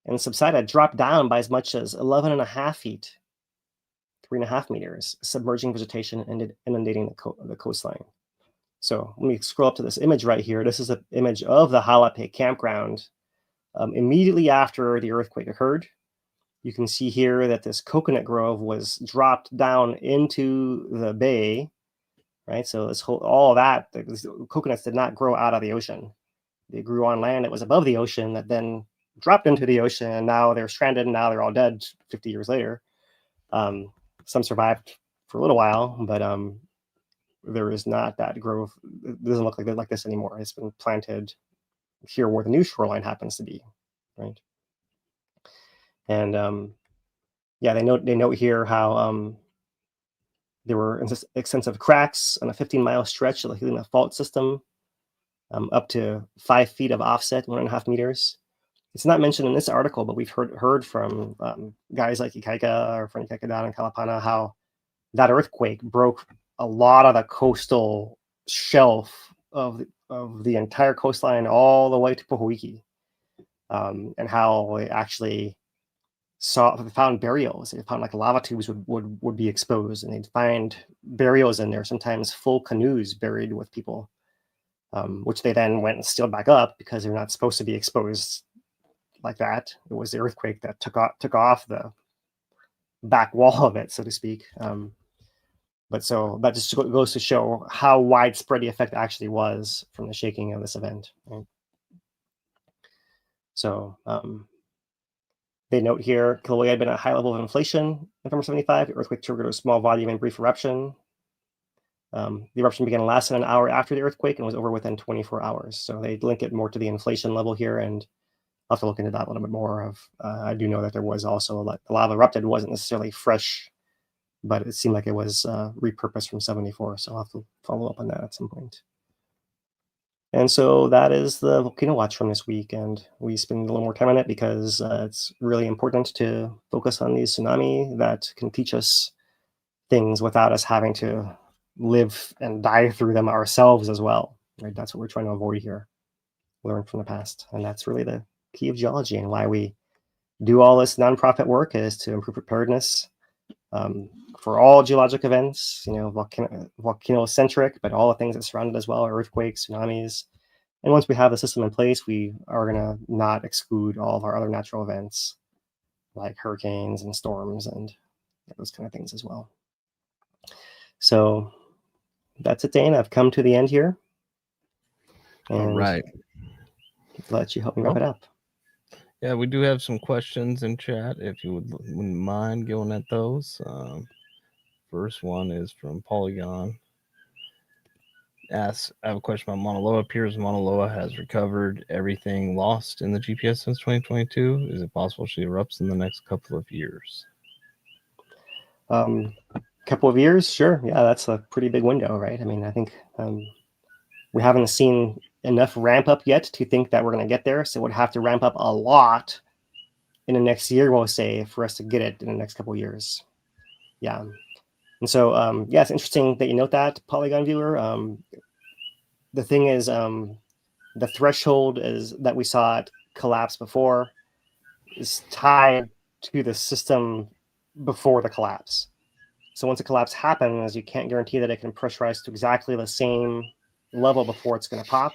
E: and subsided, dropped down by as much as 11.5 feet, 3.5 meters, submerging vegetation and inundating the coastline. So let me scroll up to this image right here. This is an image of the Halape campground immediately after the earthquake occurred. You can see here that this coconut grove was dropped down into the bay, right? So these coconuts did not grow out of the ocean. They grew on land that was above the ocean that then dropped into the ocean, and now they're stranded, and now they're all dead 50 years later. Some survived for a little while, but there is not that growth. It doesn't look like this anymore. It's been planted here where the new shoreline happens to be, right? And they note here how there were extensive cracks on a 15-mile stretch of the Helena fault system, up to 5 feet of offset, 1.5 meters. It's not mentioned in this article, but we've heard from guys like Ikaika or Frank Ikaika down in Kalapana how that earthquake broke a lot of the coastal shelf of the entire coastline all the way to Pohoiki, and how they actually found burials. They found like lava tubes would be exposed, and they'd find burials in there, sometimes full canoes buried with people, which they then went and sealed back up because they're not supposed to be exposed like that. It was the earthquake that took off the back wall of it, so to speak. But so that just goes to show how widespread the effect actually was from the shaking of this event. Right? So they note here, Kīlauea had been at a high level of inflation in November 75. The earthquake triggered a small volume and brief eruption. The eruption began less than an hour after the earthquake and was over within 24 hours. So they link it more to the inflation level here, and I'll have to look into that a little bit more. I do know that there was also the lava erupted wasn't necessarily fresh, but it seemed like it was repurposed from 74. So I'll have to follow up on that at some point. And so that is the volcano watch from this week, and we spend a little more time on it because it's really important to focus on these tsunami that can teach us things without us having to live and die through them ourselves as well. Right? That's what we're trying to avoid here. Learn from the past, and that's really the key of geology and why we do all this nonprofit work is to improve preparedness for all geologic events, volcano-centric, but all the things that surround it as well, earthquakes, tsunamis. And once we have the system in place, we are going to not exclude all of our other natural events like hurricanes and storms and those kind of things as well. So that's it, Dane. I've come to the end here. And
H: all right.
E: Let you help me wrap it up.
H: Yeah, we do have some questions in chat if you wouldn't mind going at those. First one is from Polygon. Asks, I have a question about Maunaloa. Appears Maunaloa has recovered everything lost in the GPS since 2022. Is it possible she erupts in the next couple of years?
E: Couple of years, sure. Yeah, that's a pretty big window, right? I mean, I think we haven't seen enough ramp up yet to think that we're going to get there. So it would have to ramp up a lot in the next year, we'll say, for us to get it in the next couple of years. Yeah. And so, yeah, it's interesting that you note that, Polygon viewer. The thing is, the threshold is that we saw it collapse before is tied to the system before the collapse. So once a collapse happens, you can't guarantee that it can pressurize to exactly the same level before it's going to pop.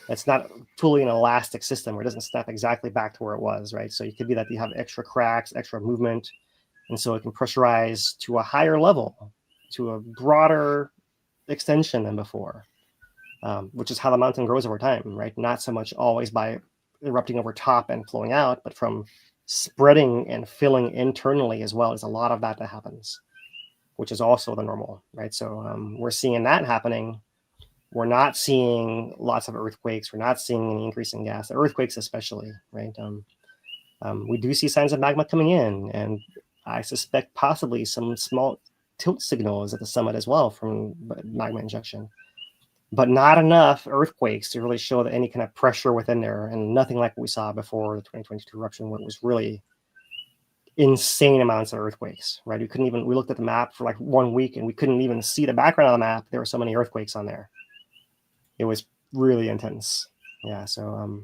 E: It's not fully an elastic system where it doesn't snap exactly back to where it was, right? So it could be that you have extra cracks, extra movement, and so it can pressurize to a higher level, to a broader extension than before, which is how the mountain grows over time, right? Not so much always by erupting over top and flowing out, but from spreading and filling internally as well. There's a lot of that happens, which is also the normal, right? So we're seeing that happening. We're not seeing lots of earthquakes. We're not seeing any increase in gas, earthquakes especially, right? We do see signs of magma coming in, and I suspect possibly some small tilt signals at the summit as well from magma injection, but not enough earthquakes to really show that any kind of pressure within there, and nothing like what we saw before the 2022 eruption, where it was really insane amounts of earthquakes, right? We looked at the map for like 1 week and we couldn't even see the background of the map. There were so many earthquakes on there. It was really intense. Yeah, so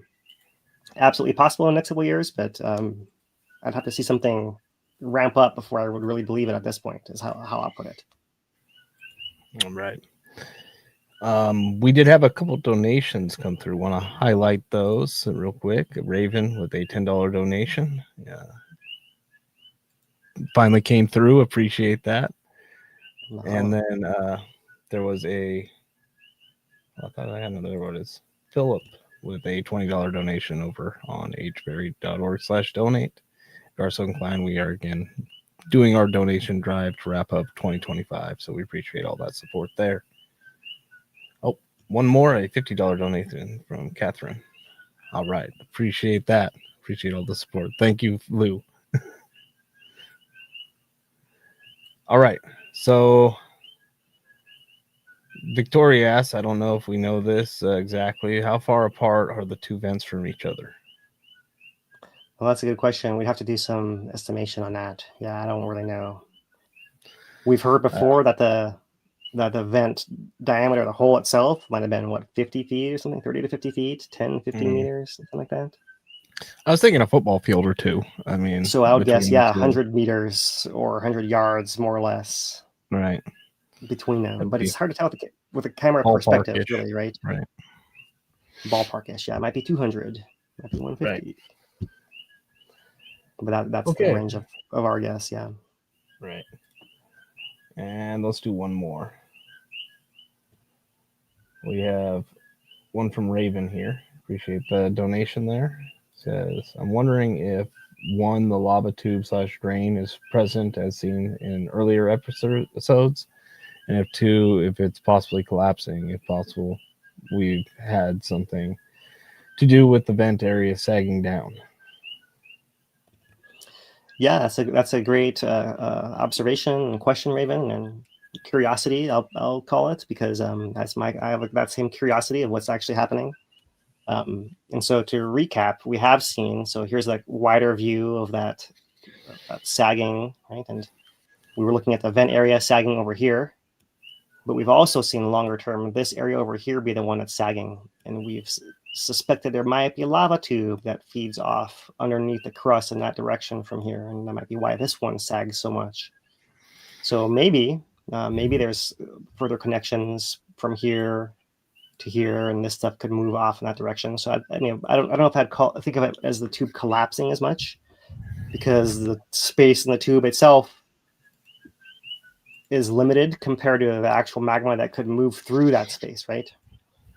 E: absolutely possible in the next couple of years, but I'd have to see something ramp up before I would really believe it at this point, is how I'll put it.
H: All right. We did have a couple donations come through. Want to highlight those real quick. Raven with a $10 donation. Yeah. Finally came through. Appreciate that.
E: Wow.
H: And then there was I thought I had another one. Is Philip with a $20 donation over on hveri.org/donate. If you are so inclined, we are again doing our donation drive to wrap up 2025. So we appreciate all that support there. Oh, one more, a $50 donation from Catherine. All right. Appreciate that. Appreciate all the support. Thank you, Lou. All right. So Victoria asks, I don't know if we know this exactly, how far apart are the two vents from each other?
E: Well, that's a good question. We'd have to do some estimation on that. Yeah, I don't really know. We've heard before that the vent diameter of the hole itself might have been, 50 feet or something, 30 to 50 feet, 10, 15 meters, something like that.
H: I was thinking a football field or two. I mean,
E: so I would guess, 100 meters or 100 yards, more or less.
H: Right.
E: Between them. But it's hard to tell with a camera perspective, really, right?
H: Right.
E: Ballparkish, yeah. It might be 200, might be 150. Right. But that's the range of our guess, yeah.
H: Right. And let's do one more. We have one from Raven here. Appreciate the donation there. Says, I'm wondering if the lava tube / drain is present as seen in earlier episodes. And if two, if it's possibly collapsing, if possible, we've had something to do with the vent area sagging down.
E: Yeah, that's a great observation and question, Raven, and curiosity. I'll call it, because I have that same curiosity of what's actually happening. And so to recap, we have seen, so here's that wider view of that sagging, right? And we were looking at the vent area sagging over here, but we've also seen longer term this area over here be the one that's sagging, and we've suspected there might be a lava tube that feeds off underneath the crust in that direction from here, and that might be why this one sags so much. So maybe there's further connections from here to here, and this stuff could move off in that direction. So I mean, I don't know if I'd think of it as the tube collapsing as much, because the space in the tube itself is limited compared to the actual magma that could move through that space, right?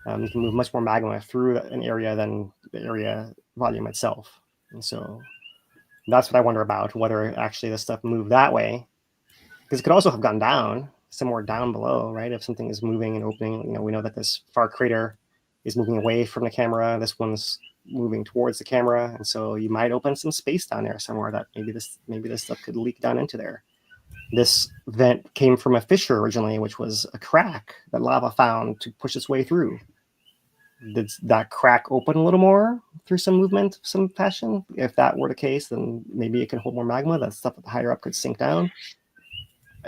E: You can move much more magma through an area than the area volume itself. And so that's what I wonder about, whether actually the stuff moved that way, because it could also have gone down, somewhere down below, right? If something is moving and opening, we know that this far crater is moving away from the camera. This one's moving towards the camera. And so you might open some space down there somewhere that maybe this stuff could leak down into there. This vent came from a fissure originally, which was a crack that lava found to push its way through. Did that crack open a little more through some movement, some fashion? If that were the case, then maybe it can hold more magma. That stuff higher up could sink down.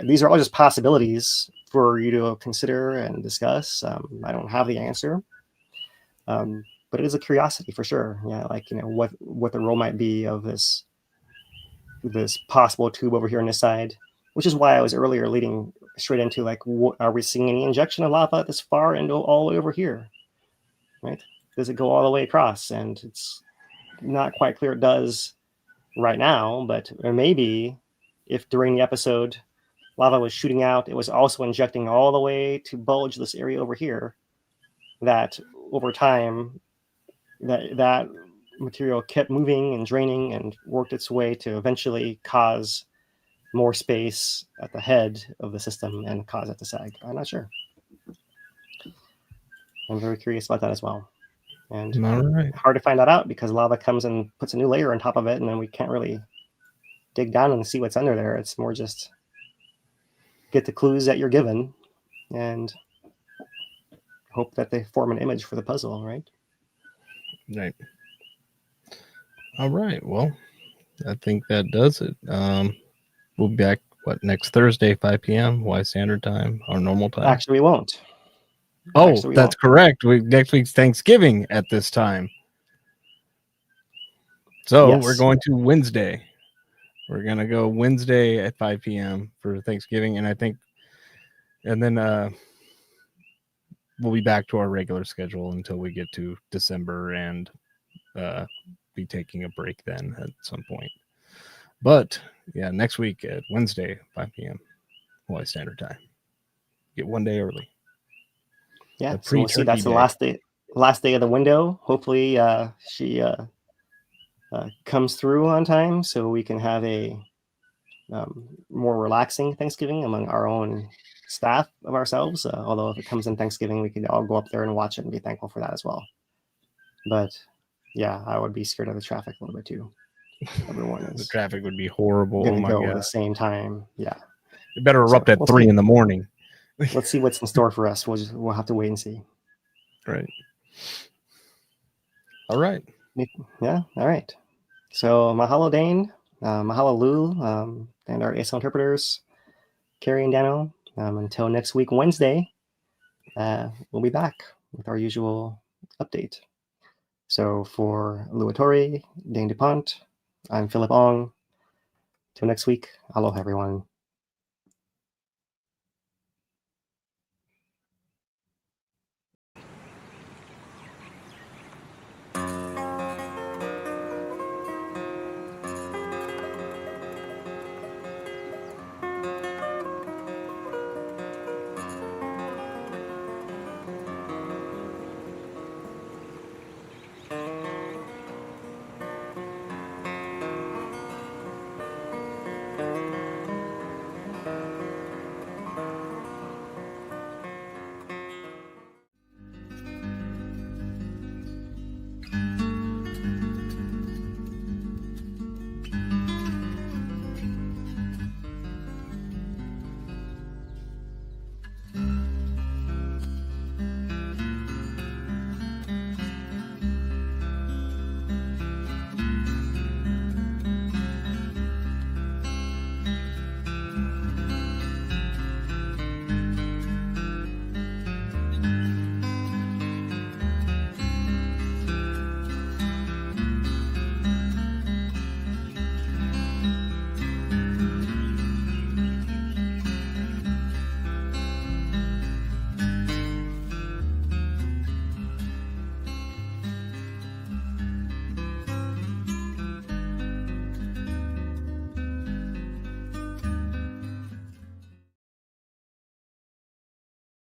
E: These are all just possibilities for you to consider and discuss. I don't have the answer, but it is a curiosity for sure. Yeah, like what the role might be of this possible tube over here on this side, which is why I was earlier leading straight into like, are we seeing any injection of lava this far and all the way over here? Right? Does it go all the way across? And it's not quite clear it does right now, but maybe if during the episode lava was shooting out, it was also injecting all the way to bulge this area over here, that over time that material kept moving and draining and worked its way to eventually cause more space at the head of the system and cause it to sag. I'm not sure. I'm very curious about that as well. And hard to find that out, because lava comes and puts a new layer on top of it, and then we can't really dig down and see what's under there. It's more just get the clues that you're given and hope that they form an image for the puzzle, right?
H: Right. All right. Well, I think that does it. We'll be back, next Thursday, 5 p.m. Hawaii Standard Time, our normal time?
E: Actually, we won't.
H: Oh, that's correct. Next week's Thanksgiving at this time. So yes, we're going to Wednesday. We're going to go Wednesday at 5 p.m. for Thanksgiving. And then we'll be back to our regular schedule until we get to December, and be taking a break then at some point. But yeah, next week at Wednesday, 5 p.m. Hawaii Standard Time. Get one day early.
E: Yeah, so we'll see. That's the last day of the window. Hopefully she comes through on time, so we can have a more relaxing Thanksgiving among our own staff of ourselves. Although if it comes in Thanksgiving, we could all go up there and watch it and be thankful for that as well. But yeah, I would be scared of the traffic a little bit too. Everyone is.
H: The traffic would be horrible.
E: Oh my God. At the same time. Yeah.
H: It better erupt at 3 in the morning.
E: Let's see what's in store for us. We'll have to wait and see.
H: Right. All right.
E: Yeah. All right. So mahalo, Dane. Mahalo, Lou, and our ASL interpreters, Carrie and Dano. Until next week, Wednesday, we'll be back with our usual update. So for Lou Atori, Dane DuPont, I'm Philip Ong. Till next week, aloha, everyone.